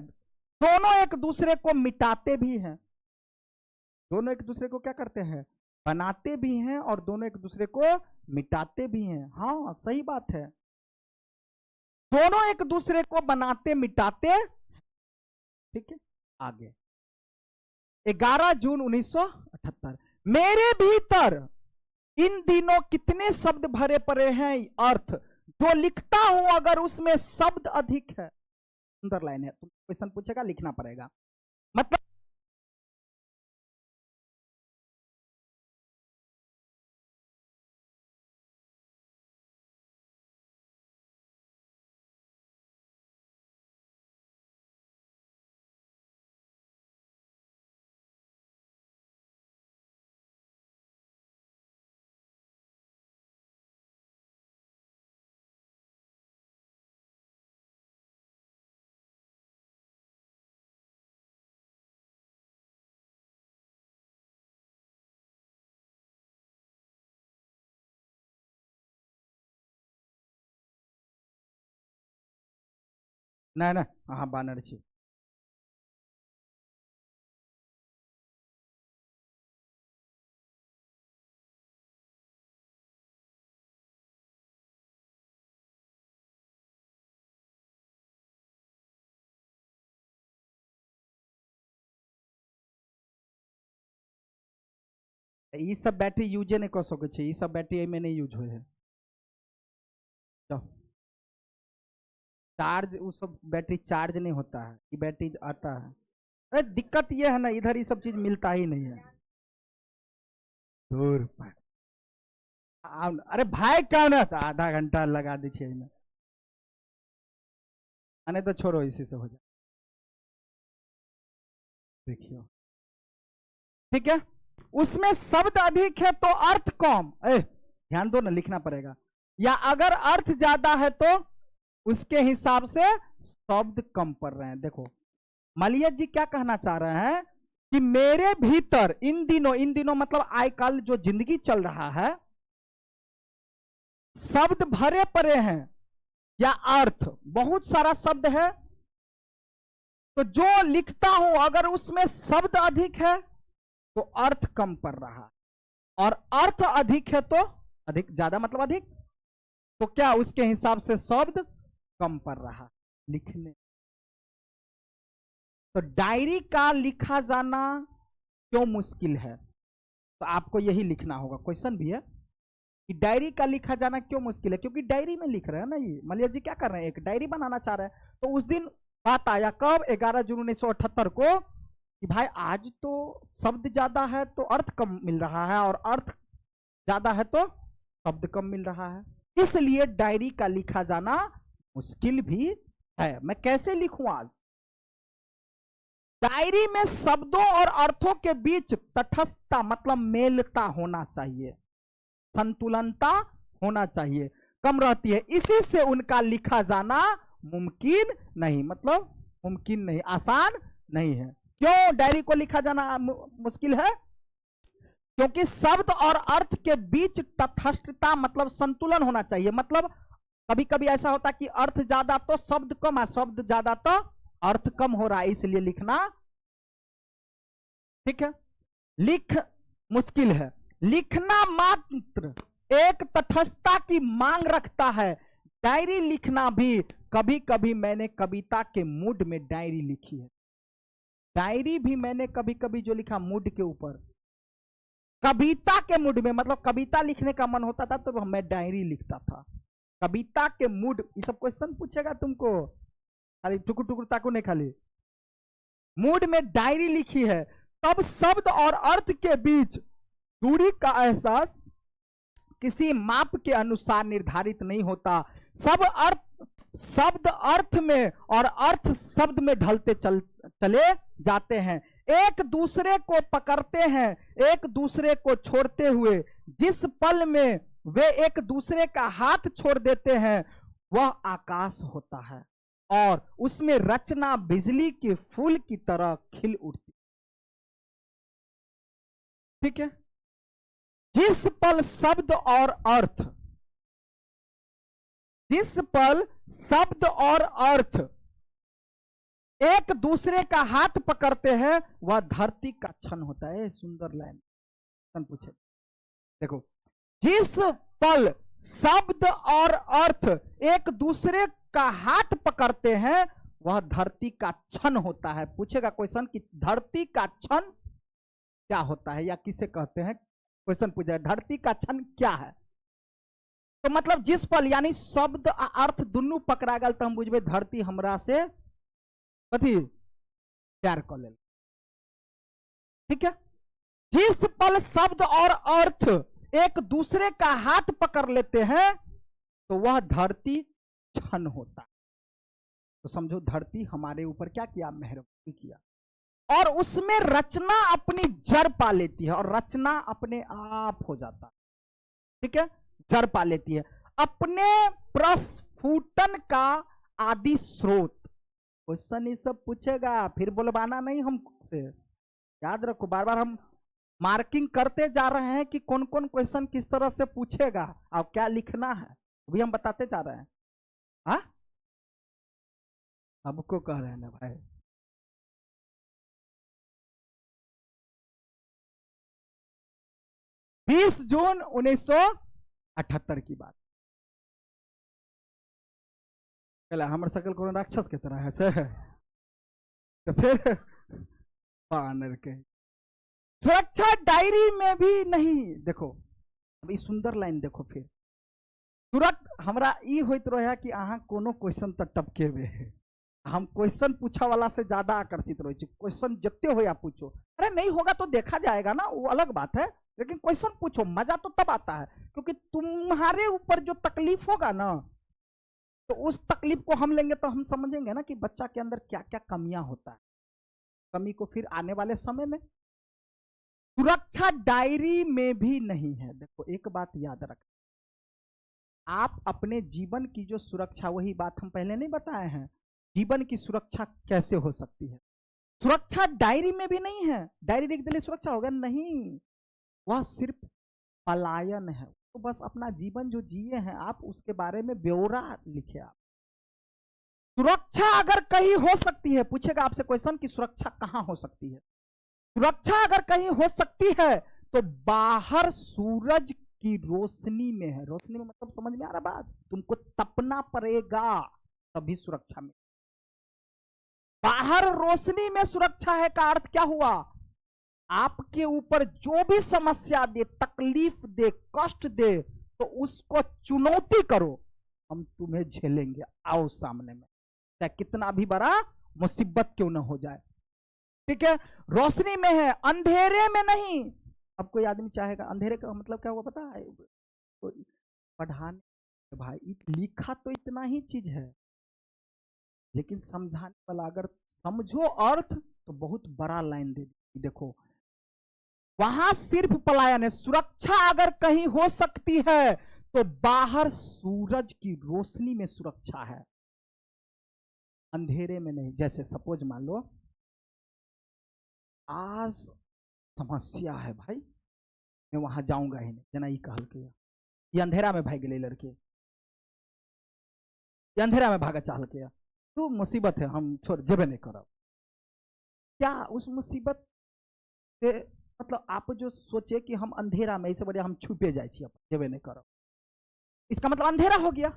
[SPEAKER 1] दोनों एक दूसरे को मिटाते भी हैं, दोनों एक दूसरे को क्या करते हैं? बनाते भी हैं, और दोनों एक दूसरे को मिटाते भी हैं। हाँ सही बात है, दोनों एक दूसरे को बनाते मिटाते, ठीक है। आगे 11 जून 1978, मेरे भीतर इन दिनों कितने शब्द भरे पड़े हैं अर्थ, जो लिखता हूं अगर उसमें शब्द अधिक है। सुंदर लाइन है, तुम क्वेश्चन पूछेगा लिखना पड़ेगा। मतलब ना ना, हाँ बानर छी। ई सब बैटरी यूजे नहीं कर सके छे, ई सब बैटरी में नहीं यूज होए है। चार्ज वो सब बैटरी चार्ज नहीं होता है, ये बैटरी आता है। अरे दिक्कत ये है ना, इधर ये सब चीज मिलता ही नहीं है। दूर पर अरे भाई क्या ना था, आधा घंटा लगा दीजिए में, नहीं तो छोड़ो इसी से हो जाए। देखियो ठीक है, उसमें शब्द अधिक है तो अर्थ कम, ध्यान दो ना, लिखना पड़ेगा। या अगर अर्थ ज्यादा है तो उसके हिसाब से शब्द कम पड़ रहे हैं। देखो मलिया जी क्या कहना चाह रहे हैं कि मेरे भीतर इन दिनों मतलब आजकल जो जिंदगी चल रहा है, शब्द भरे पड़े हैं या अर्थ बहुत सारा शब्द है, तो जो लिखता हूं अगर उसमें शब्द अधिक है तो अर्थ कम पड़ रहा है, और अर्थ अधिक है तो अधिक, ज्यादा मतलब अधिक, तो क्या उसके हिसाब से शब्द कम पड़ रहा है लिखने। तो डायरी का लिखा जाना क्यों मुश्किल है, तो आपको यही लिखना होगा। क्वेश्चन भी है कि डायरी का लिखा जाना क्यों मुश्किल है, क्योंकि डायरी में लिख रहे हैं ना। ये मलिया जी क्या कर रहे हैं, एक डायरी बनाना चाह रहे हैं। तो उस दिन बात आया कब, 11 जून 1978 को, कि भाई आज तो शब्द ज्यादा है तो अर्थ कम मिल रहा है, और अर्थ ज्यादा है तो शब्द कम मिल रहा है, इसलिए डायरी का लिखा जाना मुश्किल भी है। मैं कैसे लिखूं आज? डायरी में शब्दों और अर्थों के बीच तटस्थता मतलब मेलता होना चाहिए, संतुलनता होना चाहिए, कम रहती है, इसी से उनका लिखा जाना मुमकिन नहीं, मतलब मुमकिन नहीं, आसान नहीं है। क्यों डायरी को लिखा जाना मुश्किल है? क्योंकि शब्द और अर्थ के बीच तटस्थता मतलब संतुलन होना चाहिए। मतलब कभी कभी ऐसा होता कि अर्थ ज्यादा तो शब्द कम, शब्द ज्यादा तो अर्थ कम हो रहा है, इसलिए लिखना ठीक है, लिख मुश्किल है। लिखना मात्र एक तटस्थता की मांग रखता है। डायरी लिखना भी, कभी कभी मैंने कविता के मूड में डायरी लिखी है। डायरी भी मैंने कभी कभी जो लिखा मूड के ऊपर, कविता के मूड में, मतलब कविता लिखने का मन होता था तो मैं डायरी लिखता था। कविता के मूड, ये सब क्वेश्चन पूछेगा तुमको, खाली टुकुर टुकुर ताकू नहीं, खाली मूड में डायरी लिखी है। तब शब्द और अर्थ के बीच दूरी का एहसास किसी माप के अनुसार निर्धारित नहीं होता। शब्द अर्थ में और अर्थ शब्द में ढलते चले जाते हैं, एक दूसरे को पकड़ते हैं, एक दूसरे को छोड़ते हुए। जिस पल में वे एक दूसरे का हाथ छोड़ देते हैं वह आकाश होता है, और उसमें रचना बिजली के फूल की तरह खिल उठती। ठीक है, जिस पल शब्द और अर्थ, जिस पल शब्द और अर्थ एक दूसरे का हाथ पकड़ते हैं वह धरती का क्षण होता है। सुंदर लाइन पूछे, देखो, जिस पल शब्द और अर्थ एक दूसरे का हाथ पकड़ते हैं वह धरती का क्षण होता है। पूछेगा क्वेश्चन कि धरती का क्षण क्या होता है या किसे कहते हैं, क्वेश्चन पूछा है, धरती का क्षण क्या है? तो मतलब जिस पल यानी शब्द आ अर्थ दुनू पकड़ा गल तो हम बुझबे धरती हमरा से कथी प्यार कर ले। ठीक है, जिस पल शब्द और अर्थ एक दूसरे का हाथ पकड़ लेते हैं तो वह धरती क्षण होता है। तो समझो धरती हमारे ऊपर क्या किया, मेहरबानी किया, और उसमें रचना अपनी जड़ पा लेती है और रचना अपने आप हो जाता है। ठीक है, जड़ पा लेती है, अपने प्रस्फुटन का आदि स्रोत। क्वेश्चन ये सब पूछेगा, फिर बोलवाना नहीं हमसे, याद रखो। बार बार हम मार्किंग करते जा रहे हैं कि कौन कौन क्वेश्चन किस तरह से पूछेगा और क्या लिखना है, अभी हम बताते जा रहे हैं। हाँ, सबको कह रहे हैं ना भाई। बीस जून 1978 की बात। चला हमारे सकल को राक्षस की तरह है से तो फिर बानर के सुरक्षा डायरी में भी नहीं। देखो अब इस सुंदर लाइन देखो, फिर तुरंत हमरा ई होइत रहा कि अहाँ कोनो क्वेश्चन तक टपके हुए है, हम क्वेश्चन पूछा वाला से ज्यादा आकर्षित रहे। क्वेश्चन जितने हो या पूछो, अरे नहीं होगा तो देखा जाएगा ना, वो अलग बात है, लेकिन क्वेश्चन पूछो, मजा तो तब आता है क्योंकि तुम्हारे ऊपर जो तकलीफ होगा ना, तो उस तकलीफ को हम लेंगे तो हम समझेंगे ना कि बच्चा के अंदर क्या क्या कमियां होता है। कमी को फिर आने वाले समय में सुरक्षा डायरी में भी नहीं है। देखो एक बात याद रख, आप अपने जीवन की जो सुरक्षा, वही बात हम पहले नहीं बताए हैं, जीवन की सुरक्षा कैसे हो सकती है, सुरक्षा डायरी में भी नहीं है। डायरी लिख दिले सुरक्षा होगा, नहीं, वह सिर्फ पलायन है। तो बस अपना जीवन जो जिए हैं आप, उसके बारे में ब्यौरा लिखे आप। सुरक्षा अगर कहीं हो सकती है, पूछेगा आपसे क्वेश्चन की सुरक्षा कहां हो सकती है, सुरक्षा अगर कहीं हो सकती है तो बाहर सूरज की रोशनी में है। रोशनी में मतलब समझ में आ रहा बात, तुमको तपना पड़ेगा तभी सुरक्षा में। बाहर रोशनी में सुरक्षा है का अर्थ क्या हुआ, आपके ऊपर जो भी समस्या दे, तकलीफ दे, कष्ट दे, तो उसको चुनौती करो, हम तुम्हें झेलेंगे, आओ सामने में, चाहे कितना भी बड़ा मुसीबत क्यों ना हो जाए। ठीक है, रोशनी में है, अंधेरे में नहीं। अब कोई आदमी चाहेगा, अंधेरे का मतलब क्या हुआ पता है, तो पढ़ाने भाई लिखा तो इतना ही चीज है, लेकिन समझाने वाला अगर समझो अर्थ तो बहुत बड़ा लाइन दे दी। देखो वहां सिर्फ पलायन है, सुरक्षा अगर कहीं हो सकती है तो बाहर सूरज की रोशनी में सुरक्षा है, अंधेरे में नहीं। जैसे सपोज मान लो आज समस्या है भाई, मैं वहां जाऊंगा ही नहीं, जना ये कहल के ये अंधेरा में भाग गए लड़के, ये अंधेरा में भागा चाल के, तो मुसीबत है, हम छोड़ जेबे नहीं करब। क्या उस मुसीबत से मतलब आप जो सोचे कि हम अंधेरा में, इससे बढ़िया हम छुपे जाए जेबे नहीं करब, इसका मतलब अंधेरा हो गया।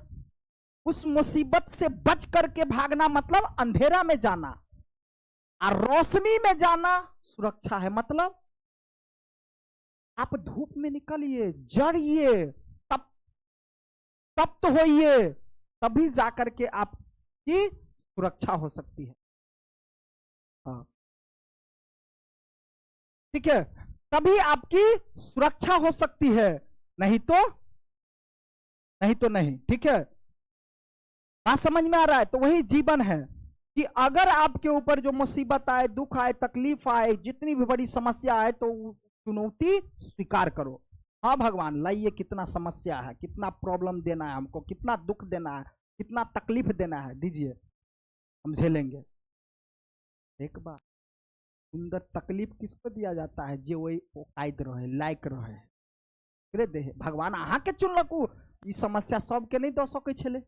[SPEAKER 1] उस मुसीबत से बच करके भागना मतलब अंधेरा में जाना, और रोशनी में जाना सुरक्षा है। मतलब आप धूप में निकलिए, जड़िए, तप्त होइए, तभी जाकर के आपकी सुरक्षा हो सकती है। हाँ ठीक है, तभी आपकी सुरक्षा हो सकती है, नहीं तो नहीं। ठीक है, बात समझ में आ रहा है। तो वही जीवन है कि अगर आपके ऊपर जो मुसीबत आए, दुख आए, तकलीफ आए, जितनी भी बड़ी समस्या आए, तो चुनौती स्वीकार करो। हाँ भगवान लाइए, कितना समस्या है, कितना प्रॉब्लम देना है हमको, कितना दुख देना है, कितना तकलीफ देना है, दीजिए, हम झेलेंगे। एक बार सुंदर तकलीफ किसको दिया जाता है, जो वही औकात रहे, लायक रहे, दे भगवान अहाँ के चुनलकू, ई समस्या सबके नहीं दो सके छले,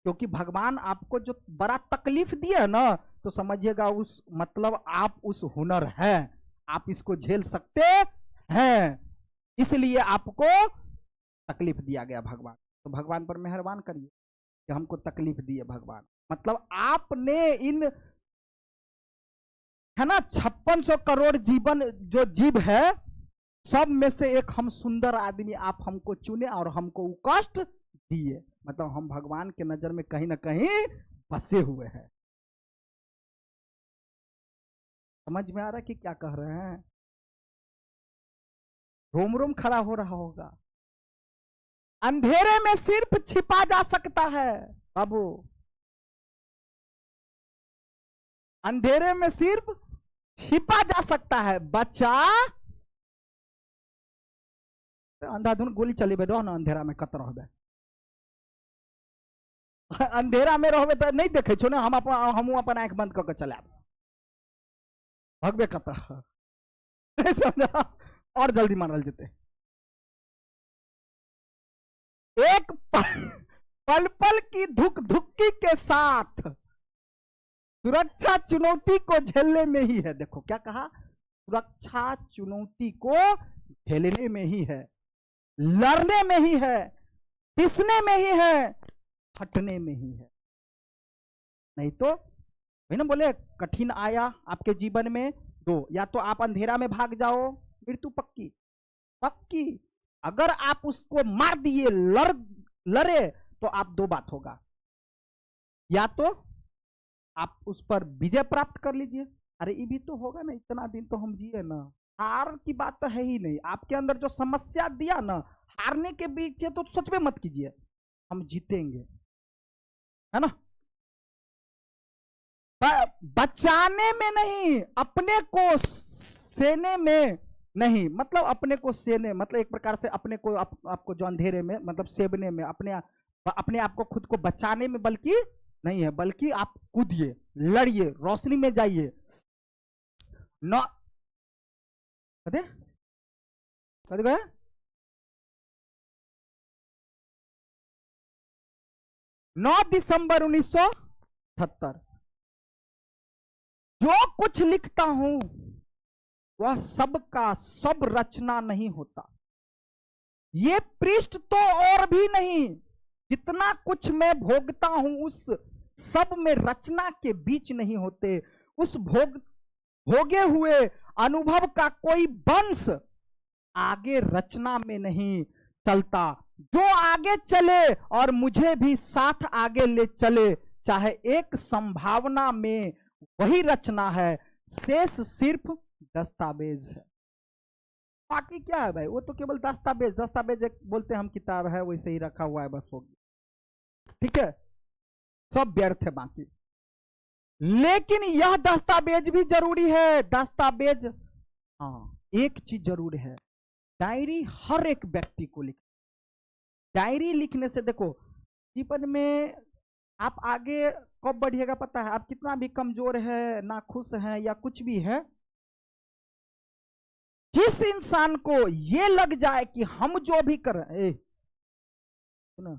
[SPEAKER 1] क्योंकि भगवान आपको जो बड़ा तकलीफ दिया ना, तो समझिएगा उस मतलब आप उस हुनर है, आप इसको झेल सकते हैं, इसलिए आपको तकलीफ दिया गया भगवान। तो भगवान पर मेहरबान करिए कि हमको तकलीफ दिए भगवान। मतलब आपने इन है ना 5600 करोड़ जीवन जो जीव है, सब में से एक हम सुंदर आदमी आप हमको चुने और हमको वो कष्ट दिए। मतलब हम भगवान के नजर में कहीं ना कहीं बसे हुए हैं। समझ में आ रहा है कि क्या कह रहे हैं? रोम रोम खड़ा हो रहा होगा। अंधेरे में सिर्फ छिपा जा सकता है बाबू, अंधेरे में सिर्फ छिपा जा सकता है बच्चा। अंधाधुन गोली चली बैठो ना, अंधेरा में कत रह, अंधेरा में रहोगे तो नहीं देखे छो ना। हम अपन आंख बंद करके चले भगवे कत समझा, और जल्दी मारल जेते। एक पल पल की धुक धुक्की के साथ सुरक्षा चुनौती को झेलने में ही है। देखो क्या कहा, सुरक्षा चुनौती को झेलने में ही है, लड़ने में ही है, पिसने में ही है, हटने में ही है। नहीं तो वही ना बोले, कठिन आया आपके जीवन में दो, या तो आप अंधेरा में भाग जाओ, मृत्यु पक्की पक्की। अगर आप उसको मार दिए, लड़े तो आप दो बात होगा, या तो आप उस पर विजय प्राप्त कर लीजिए। अरे ये भी तो होगा ना, इतना दिन तो हम जिए ना, हार की बात तो है ही नहीं। आपके अंदर जो समस्या दिया ना, हारने के बीच तो सच में मत कीजिए, हम जीतेंगे, है ना। बचाने में नहीं, अपने को सेने में नहीं, मतलब अपने को सेने मतलब एक प्रकार से अपने को आपको जो अंधेरे में मतलब सेवने में, अपने आप को खुद को बचाने में बल्कि नहीं है, बल्कि आप कूदिए, लड़िए, रोशनी में जाइए। नौ कदे कदे गए 9 दिसंबर 1978। जो कुछ लिखता हूं वह सबका सब रचना नहीं होता। ये पृष्ठ तो और भी नहीं, जितना कुछ मैं भोगता हूं उस सब में रचना के बीच नहीं होते। उस भोगे हुए अनुभव का कोई वंश आगे रचना में नहीं चलता। जो आगे चले और मुझे भी साथ आगे ले चले, चाहे एक संभावना में वही रचना है, शेष सिर्फ दस्तावेज है। बाकी क्या है भाई, वो तो केवल दस्तावेज, दस्तावेज एक बोलते हैं हम किताब है, वैसे ही रखा हुआ है, बस हो गया, ठीक है, सब व्यर्थ है बाकी। लेकिन यह दस्तावेज भी जरूरी है। दस्तावेज, हाँ एक चीज जरूर है, डायरी हर एक व्यक्ति को लिख। डायरी लिखने से देखो जीवन में आप आगे कब बढ़िएगा पता है। आप कितना भी कमजोर है, ना खुश है या कुछ भी है, जिस इंसान को ये लग जाए कि हम जो भी कर रहे हैं,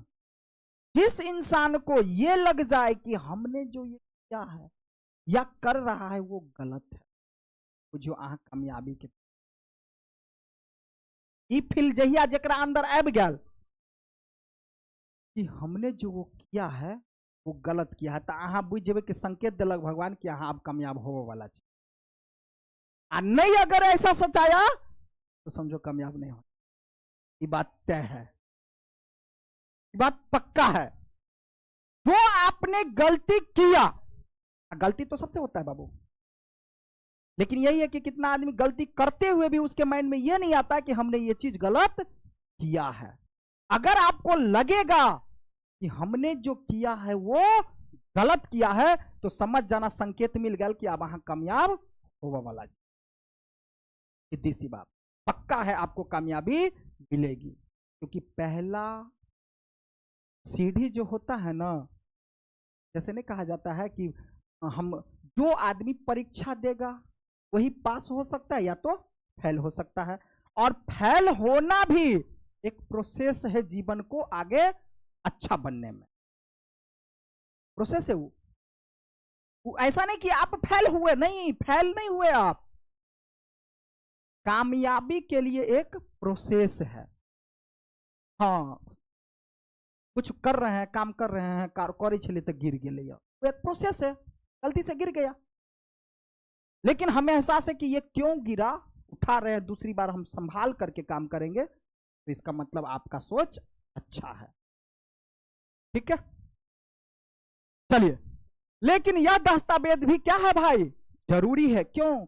[SPEAKER 1] जिस इंसान को ये लग जाए कि हमने जो ये किया है या कर रहा है वो गलत है, वो जो कामयाबी के ई फिल जहिया जकरा अंदर आबि गया कि हमने जो वो किया है वो गलत किया है, तो अहाँ बुझ जेबे कि संकेत दिलक भगवान कि अहाँ अब कामयाब होवे वाला छी। आ नहीं अगर ऐसा सोचाया तो समझो कामयाब नहीं हो। ये बात तय है, ये बात पक्का है। जो आपने गलती किया, गलती तो सबसे होता है बाबू, लेकिन यही है कि कितना आदमी गलती करते हुए भी उसके माइंड में यह नहीं आता कि हमने ये चीज गलत किया है। अगर आपको लगेगा कि हमने जो किया है वो गलत किया है, तो समझ जाना संकेत मिल गया कि अब वहां कामयाब होगा वाला। सीधी सी बात, पक्का है आपको कामयाबी मिलेगी, क्योंकि पहला सीढ़ी जो होता है ना, जैसे नहीं कहा जाता है कि हम जो आदमी परीक्षा देगा वही पास हो सकता है या तो फेल हो सकता है। और फेल होना भी एक प्रोसेस है जीवन को आगे अच्छा बनने में, प्रोसेस है वो ऐसा नहीं कि आप फेल हुए, नहीं फेल नहीं हुए आप, कामयाबी के लिए एक प्रोसेस है। हाँ कुछ कर रहे हैं, काम कर रहे हैं, करे छले तो गिर गए, वो एक प्रोसेस है, गलती से गिर गया, लेकिन हमें एहसास है कि ये क्यों गिरा, उठा रहे हैं, दूसरी बार हम संभाल करके काम करेंगे, तो इसका मतलब आपका सोच अच्छा है। ठीक है, चलिए। लेकिन यह दस्तावेज भी क्या है भाई, जरूरी है। क्यों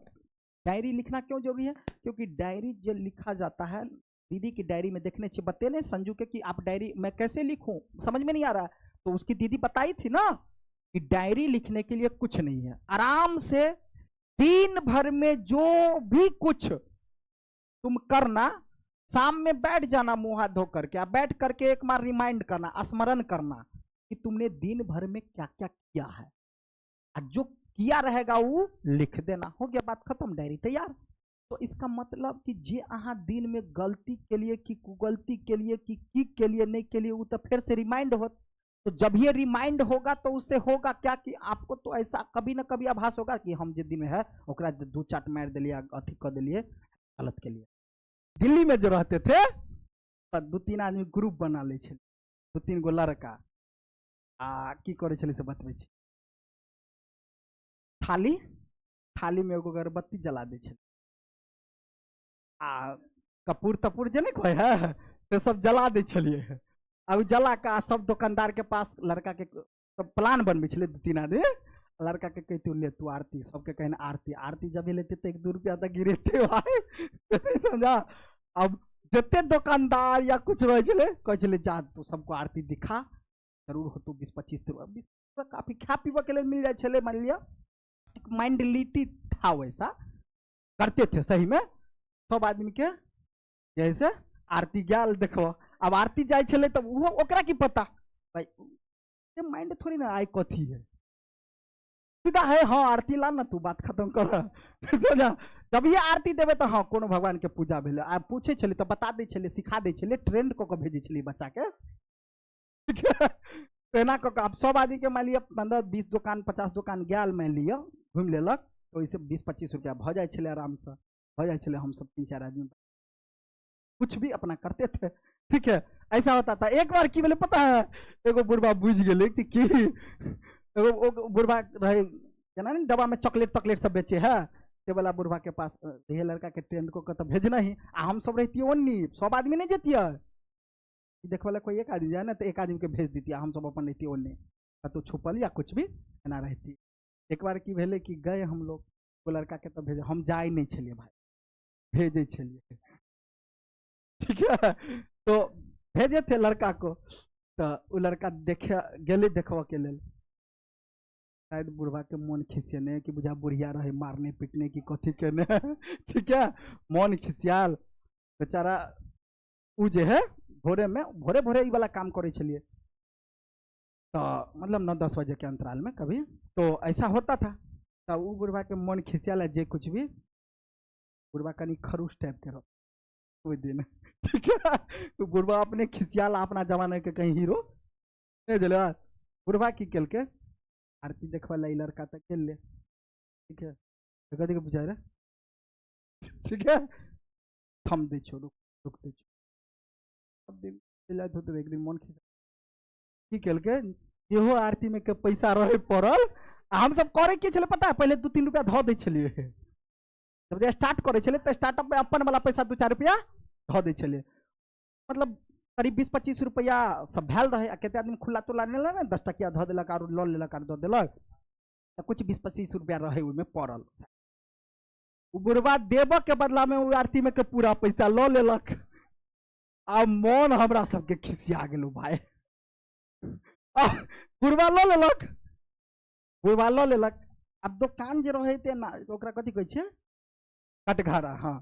[SPEAKER 1] डायरी लिखना क्यों जरूरी है? क्योंकि डायरी जो लिखा जाता है, दीदी की डायरी में देखने चाहिए, बते ने संजू के कि आप डायरी मैं कैसे लिखूं, समझ में नहीं आ रहा है, तो उसकी दीदी बताई थी ना कि डायरी लिखने के लिए कुछ नहीं है, आराम से दिन भर में जो भी कुछ तुम करना, शाम में बैठ जाना मुंह हाथ धो करके, आप बैठ करके एक बार रिमाइंड करना, स्मरण करना कि तुमने दिन भर में क्या क्या किया है, और जो किया रहेगा वो लिख देना, हो गया बात खत्म, डायरी तैयार। तो इसका मतलब कि जे अहाँ दिन में गलती के लिए कि कुगलती के लिए कि की के लिए नहीं के लिए, वो तो फिर से रिमाइंड हो, तो जब ये रिमाइंड होगा तो उससे होगा क्या कि आपको तो ऐसा कभी ना कभी आभास होगा कि हम जे दिन है ओकरा दू चाट मार दिलिए, अथी कर दिलिए गलत के लिए। दिल्ली में जो रहते थे तो 2-3 आदमी ग्रुप बना ले, 2-3 गो लड़का आ की करे छले से बतबै छी, थाली में एगो अगरबत्ती जला दे छे, आ कपूर तपूर जे नहीं कोई है से सब जला दे छलिए, आ जला का सब दुकानदार के पास लड़का के सब प्लान बनबे छले, 2-3 आदमी लड़का के कहते ले तू आरती, सबके कहने आरती जब भी लेते तो 1-2 रुपया तक गिरेते भाई समझा। अब जितने दुकानदार या कुछ रहे छले कहे छले जा तू सबको आरती दिखा, जरूर हो तो 20-25 रुपया काफी खा पीवा के लिए मिल जाए छले, मान लिया माइंडलिटी था, वैसा करते थे सही में सब आदमी के। जैसे आरती गया देखो, अब आरती जाए छले तब वो ओकरा की पता भाई, ये माइंड थोड़ी ना आए कथी है, सीधा है हाँ आरती ला ना तू बात खत्म कर समझा। जब ये आरती देवे तो हाँ कोनो भगवान के पूजा भेले, आप पूछे छले तो बता दे छले, सिखा दे छले, ट्रेंड को भेजे छले बच्चा के, ठीक है। तेना को आप सब आदमी के मान लिया 15-20 दुकान 50 दुकान गया मान लिया घूम लेलक, तो इसे 20-25 रुपया भ जाए छले, आराम से भ जाए छले। हम सब 3-4 आदमी कुछ भी अपना करते थे, ठीक है। ऐसा होता था। एक बार की बोले पता है, एगो बुढ़वा बुझ गए कि एगो बुढ़वा रहे ना डब्बा में चॉकलेट सब बेचे है, से वाला बुढ़वा के पास ये लड़का के ट्रेंड को तो भेजना ही, आ हम सब रहती ओन्नी, सब आदमी नहीं जेतिया, देख वाला कोई एक आदमी जाए ना तो एक आदमी के भेज देती, हम सब अपन रहती ओन्नी, तो छुपल या कुछ भी ना रहती। एक बार की भेले कि गए हम लोग, वो लड़का के तो भेजे, हम जाए नहीं छलिए भाई, भेजे छलिए, ठीक है। तो भेजे थे लड़का को, तो वो लड़का देखे गेले देखवा के लेल, शायद बुढ़वा के मन खिसियने कि बुझा बुढ़िया रहे मारने पीटने की कथी केने ठीक है, मन खिसियाल बेचारा। उ जे है भोरे में भोरे भोरे वाला काम करे छलिए, तो मतलब 9-10 बजे के अंतराल में कभी, तो ऐसा होता था। तो वो बुढ़वा के मन खिसियाल जे कुछ भी, बुढ़वा कनी खरूस टाइप के रहो कोई दिन, ठीक है। तो बुढ़वा अपने खिसियाल अपना जमाने के कहीं हीरो नहीं दिल, बुढ़वा की केल के आरती देखवा ला लड़का तक खेल ले, ठीक है, कथी के बुझा रहे, ठीक है, थम दे छो, रुक दे छो, अब दिन तो एक दिन मन खिसा की केल के जेहो आरती में के पैसा रहे पड़ल, हम सब करे के छले पता है, पहले 2-3 रुपया धो दे छलिए, जब स्टार्ट करे छले तो स्टार्टअप में अपन वाला पैसा 2-4 रुपया धो दे छलिए, मतलब करीब 20-25 रुपया सब भैल रहे। केते आदमी खुला तुला नहीं ना 10 टकिया धो दिलक और लोन लेलक और दो दिलक, तो कुछ 20-25 रुपया रहे उनमें पड़ल। बुढ़वा देव के बदला में वो आरती में के पूरा पैसा लो लेलक, अब मन हमरा सबके खिसिया गेलो भाई, बुढ़वा लो लेलक, बुढ़वा लो लेलक। अब दुकान जे रहे थे ना ओकरा कथी कहै छै, कटघरा, हाँ।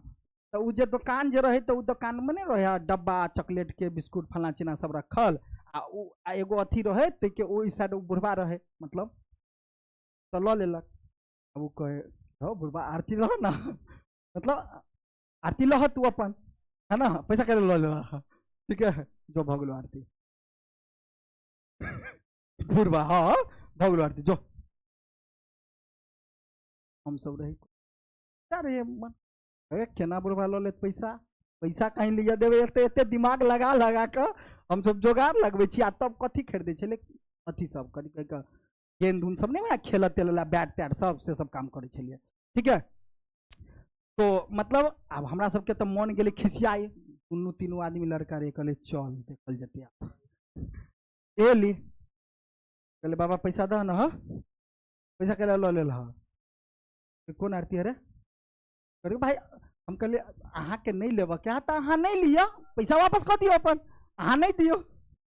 [SPEAKER 1] तो उ जे दुकान जे रहे तो उ दुकान में नहीं रहे डब्बा चॉकलेट के बिस्कुट फला चिना सब रखल, आ एगो अथी रहे ते के ओई साइड बुढ़वा रहे, मतलब तो लो लेलक। अब वो कहे हो बुढ़वा आरती रहो ना, मतलब आरती लो तू अपन, है ना, पैसा के लो ले, ठीक है, जो भगलो आरती बुढ़वा, हाँ भगलो आरती जो, हम सब रही रहे मन केना बुढ़वा लो ले पैसा, पैसा कहीं लिया देवे, एते दिमाग लगा कर हम सब जोगाड़ लगबे छी, आ तब कथी खरीदे छले, अथी सब कथी कह के गेंद उन सब नहीं खेल तेल बैट तैट सब से सब काम करे छलिए, ठीक है। तो मतलब अब हमरा सबके तो मन गेले खिसियाए, दुनू तीनू आदमी लड़का रे कहले चल देखल जते एली, कहले बाबा पैसा दह न, पैसा कहले ल लेल कौन आरती है रे, कहले भाई हम कहले अहाँ के नहीं लेबा क्या, तो अहाँ नहीं लिया पैसा वापस कर दियो अपन, अहाँ नहीं दियो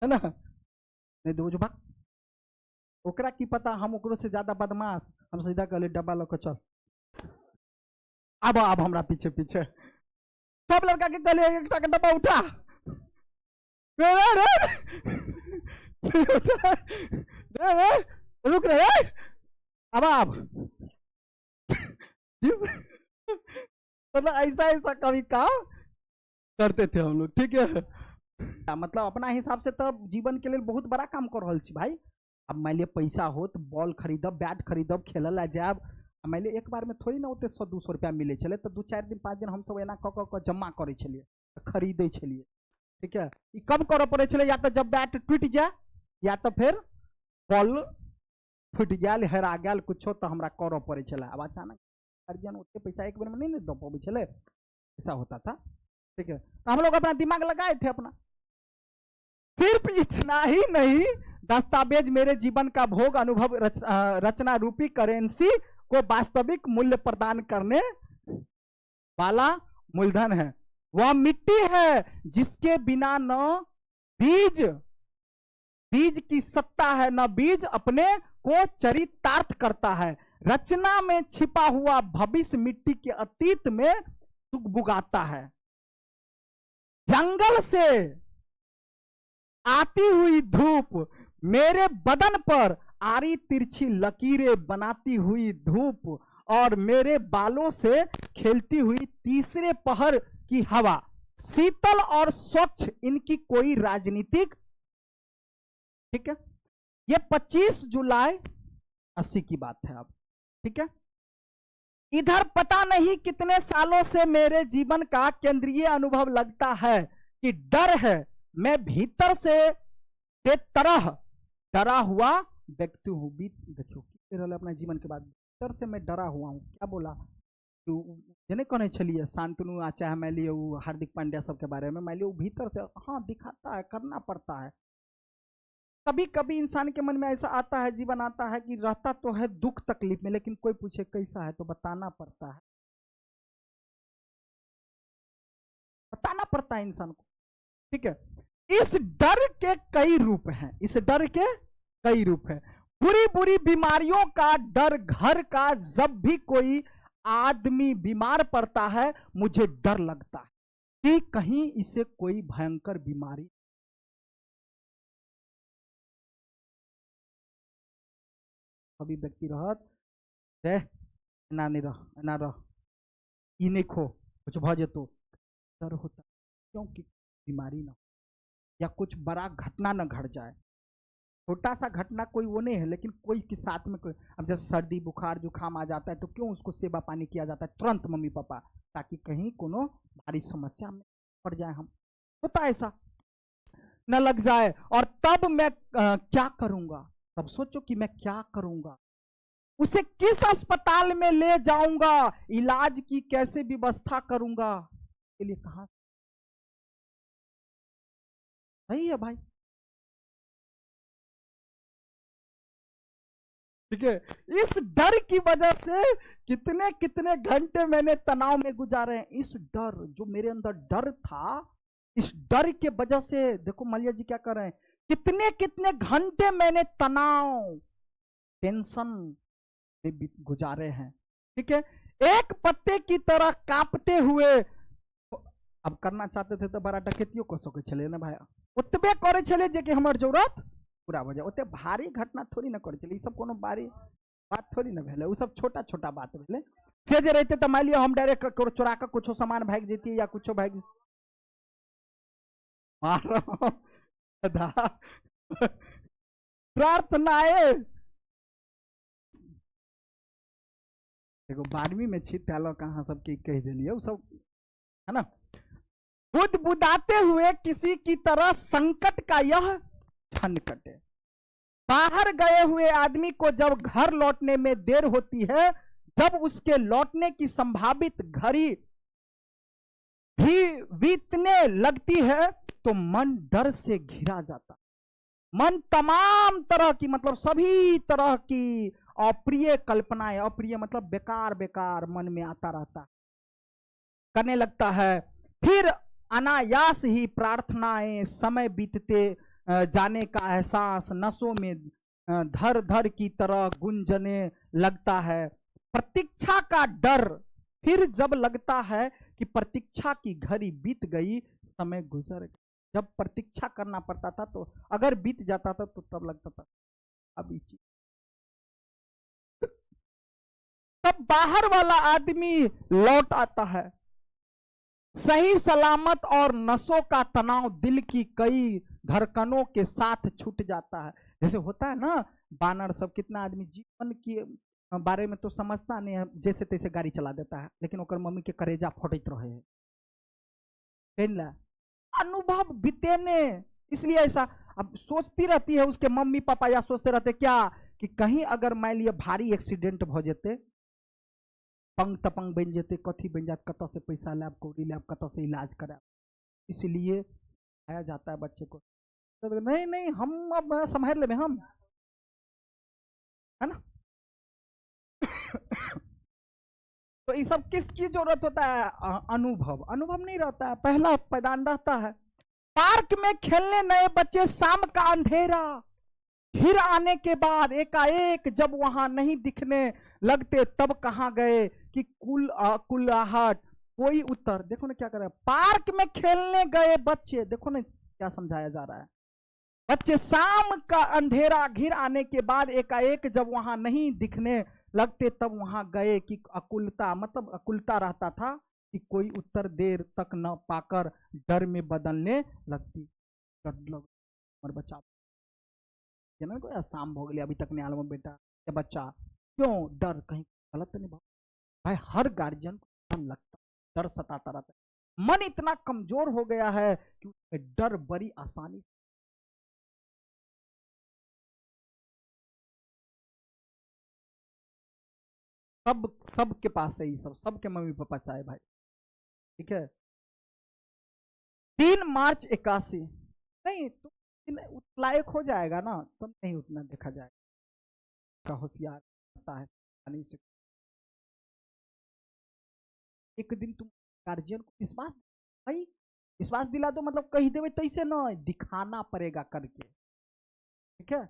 [SPEAKER 1] है ना, नहीं दो जो भाग, ओकरा की पता हम ओकरो से ज्यादा बदमाश, हम सीधा कहले डब्बा लेकर चल, अब हमरा पीछे पीछे सब लड़का के कहले एक डब्बा उठा, रुक रहे अब मतलब ऐसा ऐसा कभी काम करते थे हम लोग, ठीक है। मतलब अपना हिसाब से तो जीवन के लिए बहुत बड़ा काम कर रहा छी भाई। अब मान लिया पैसा हो तो बॉल खरीदब, बैट खरीदब, खेल जाब, मान लिया एक बार में थोड़ी ना होते 100-200 रुपया मिले चले, तो 2-4 दिन 5 दिन हम सब एना क जमा करे छलिए, खरीदे छलिए, ठीक है। कब करे पड़े छले, या तो जब बैट टूट जाए या तो फिर बॉल फूट गया हेरा गया कुछ तो हमरा करे पड़े छले। अब अचानक गार्जियन उतने पैसा एक बार में नहीं दे पावे छले, ऐसा होता था, ठीक है। तो हम लोग अपना दिमाग लगाए थे अपना। सिर्फ इतना ही नहीं, दस्तावेज मेरे जीवन का भोग अनुभव रचना रूपी करेंसी को वास्तविक मूल्य प्रदान करने वाला मूलधन है। वह मिट्टी है जिसके बिना न बीज की सत्ता है, न बीज अपने को चरितार्थ करता है। रचना में छिपा हुआ भविष्य मिट्टी के अतीत में सुगबुगाता है। जंगल से आती हुई धूप मेरे बदन पर आरी तिरछी लकीरें बनाती हुई धूप और मेरे बालों से खेलती हुई तीसरे पहर की हवा, शीतल और स्वच्छ, इनकी कोई राजनीतिक, ठीक है। ये 25 जुलाई 80 की बात है अब, ठीक है। इधर पता नहीं कितने सालों से मेरे जीवन का केंद्रीय अनुभव लगता है कि डर है। मैं भीतर से बेतरह डरा हुआ व्यक्ति हूँ। देखियो अपना जीवन के बाद भीतर से मैं डरा हुआ हूँ। क्या बोला जने कहने छलिए शांतनु आ चाहे मान लिये हार्दिक पांड्या सब के बारे में, मान लिये भीतर से हाँ दिखाता है, करना पड़ता है। कभी कभी इंसान के मन में ऐसा आता है, जीवन आता है कि रहता तो है दुख तकलीफ में, लेकिन कोई पूछे कैसा है तो बताना पड़ता है, बताना पड़ता है इंसान को, ठीक है। इस डर के कई रूप हैं, इस डर के कई रूप हैं। बुरी बुरी बीमारियों का डर, घर का जब भी कोई आदमी बीमार पड़ता है मुझे डर लगता है कि कहीं इसे कोई भयंकर बीमारी, अभी व्यक्ति रहत ना नहीं रह ई नहीं खो कुछ भ जेतो, डर होता क्योंकि बीमारी ना या कुछ बड़ा घटना न घट जाए। छोटा सा घटना कोई वो नहीं है, लेकिन कोई के साथ में कोई, अब जैसे सर्दी बुखार जुकाम आ जाता है तो क्यों उसको सेवा पानी किया जाता है तुरंत मम्मी पापा, ताकि कहीं कोनो भारी समस्या में पड़ जाए, हम होता ऐसा न लग जाए। और तब मैं क्या करूंगा, तब सोचो कि मैं क्या करूंगा, उसे किस अस्पताल में ले जाऊंगा, इलाज की कैसे व्यवस्था करूंगा, के लिए कहां, सही है भाई, ठीक है। इस डर की वजह से कितने कितने घंटे मैंने तनाव में गुजारे हैं। इस डर, जो मेरे अंदर डर था, इस डर के वजह से देखो मलिया जी क्या कर रहे हैं, कितने कितने घंटे मैंने तनाव टेंशन में गुजारे हैं, ठीक है। एक पत्ते की तरह कांपते हुए, अब करना चाहते थे तो बड़ा डकैतियों को सके चले ना भाई, उतबे करे चले जे कि हमार जरूरत पूरा हो जाए, उतने भारी घटना थोड़ी ना करे चले, सब कोनो बारी बात थोड़ी ना भेले, वो सब छोटा छोटा बात भेले। से जे रहते तो मान लिया हम डायरेक्ट चुरा कर कुछ सामान भाग जेती या कुछ भाग प्रार्थनाएं देखो 12वीं में छी त्यालो कहाँ सबके कह दिलिए, वो सब है ना। बुदबुदाते हुए किसी की तरह संकट का यह क्षण कटे। बाहर गए हुए आदमी को जब घर लौटने में देर होती है, जब उसके लौटने की संभावित घड़ी भी बीतने लगती है तो मन डर से घिरा जाता। मन तमाम तरह की, मतलब सभी तरह की अप्रिय कल्पनाएं, अप्रिय मतलब बेकार बेकार मन में आता रहता, करने लगता है। फिर अनायास ही प्रार्थनाएं, समय बीतते जाने का एहसास नसों में धर धर की तरह गूंजने लगता है। प्रतीक्षा का डर, फिर जब लगता है कि प्रतीक्षा की घड़ी बीत गई, समय गुजर गया। जब प्रतीक्षा करना पड़ता था तो अगर बीत जाता था तो तब लगता था अभी चीज। तब बाहर वाला आदमी लौट आता है, सही सलामत, और नसों का तनाव दिल की कई धड़कनों के साथ छूट जाता है। जैसे होता है ना, बानर सब, कितना आदमी जीवन के बारे में तो समझता नहीं है, जैसे तैसे गाड़ी चला देता है, लेकिन ओकर मम्मी के करेजा फटत रहे है। अनुभव बीतेने, इसलिए ऐसा अब सोचती रहती है उसके मम्मी पापा, या सोचते रहते क्या कि कहीं अगर मान लिया भारी एक्सीडेंट हो जाते, पंग तपंग बन जाते, कथी बन जाते, कत से पैसा लाब, कौड़ी लाब, कत से इलाज करा, इसलिए आया जाता है बच्चे को। तो नहीं नहीं हम अब संभाल ले, हम है ना। तो ये सब किसकी जरूरत होता है? अनुभव। अनुभव नहीं रहता है, पहला पैदान रहता है। पार्क में खेलने नए बच्चे, शाम का अंधेरा, फिर आने के बाद एकाएक जब वहां नहीं दिखने लगते, तब कहां गए कि कुलाहट, कोई उत्तर। देखो ना क्या कर रहा है, पार्क में खेलने गए बच्चे, देखो ना क्या समझाया जा रहा है। बच्चे शाम का अंधेरा घिर आने के बाद एकाएक जब वहां नहीं दिखने लगते, तब वहां गए कि अकुलता, मतलब अकुलता रहता था कि कोई उत्तर देर तक न पाकर डर में बदलने लगती। और बच्चा जना को शाम हो गई अभी तक नहीं आलम बेटा, या बच्चा क्यों डर, कहीं गलत नहीं भाई। हर गार्जियन को डर लगता, डर सताता रहता है। मन इतना कमजोर हो गया है कि उसमें डर बड़ी आसानी से, सबके पास है, सब सबके मम्मी पापा चाहे भाई, ठीक है। 3 मार्च 81, नहीं तो लायक हो जाएगा ना तो नहीं उतना देखा जाएगा। होशियार होता है से। एक दिन तुम गार्जियन को विश्वास, भाई विश्वास दिला दो, मतलब कही देवे तैसे ना, दिखाना पड़ेगा करके, ठीक है।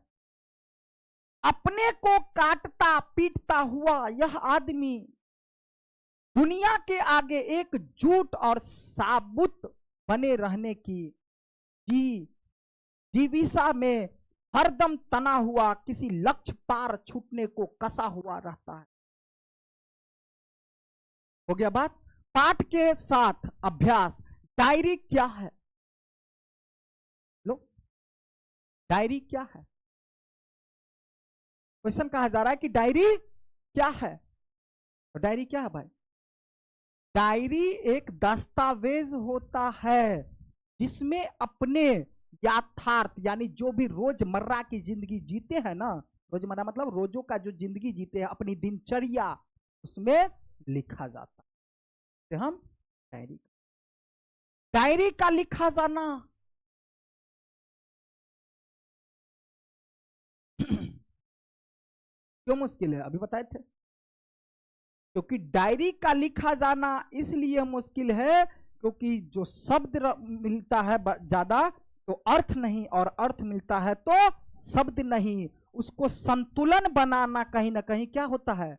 [SPEAKER 1] अपने को काटता पीटता हुआ यह आदमी दुनिया के आगे एक झूठ और साबुत बने रहने की जीविसा में हरदम तना हुआ, किसी लक्ष्य पार छूटने को कसा हुआ रहता है। हो गया बात। पाठ के साथ अभ्यास। डायरी क्या है? लो, डायरी क्या है? क्वेश्चन कहा जा रहा है कि डायरी क्या है? तो डायरी क्या है भाई? डायरी एक दस्तावेज होता है जिसमें अपने यथार्थ, यानी जो भी रोजमर्रा की जिंदगी जीते हैं ना, रोजमर्रा मतलब रोजों का जो जिंदगी जीते हैं, अपनी दिनचर्या, उसमें लिखा जाता है। हम डायरी का लिखा जाना क्यों मुश्किल है? अभी बताए थे, क्योंकि डायरी का लिखा जाना इसलिए मुश्किल है क्योंकि जो शब्द मिलता है ज्यादा तो अर्थ नहीं, और अर्थ मिलता है तो शब्द नहीं। उसको संतुलन बनाना कहीं ना कहीं क्या होता है?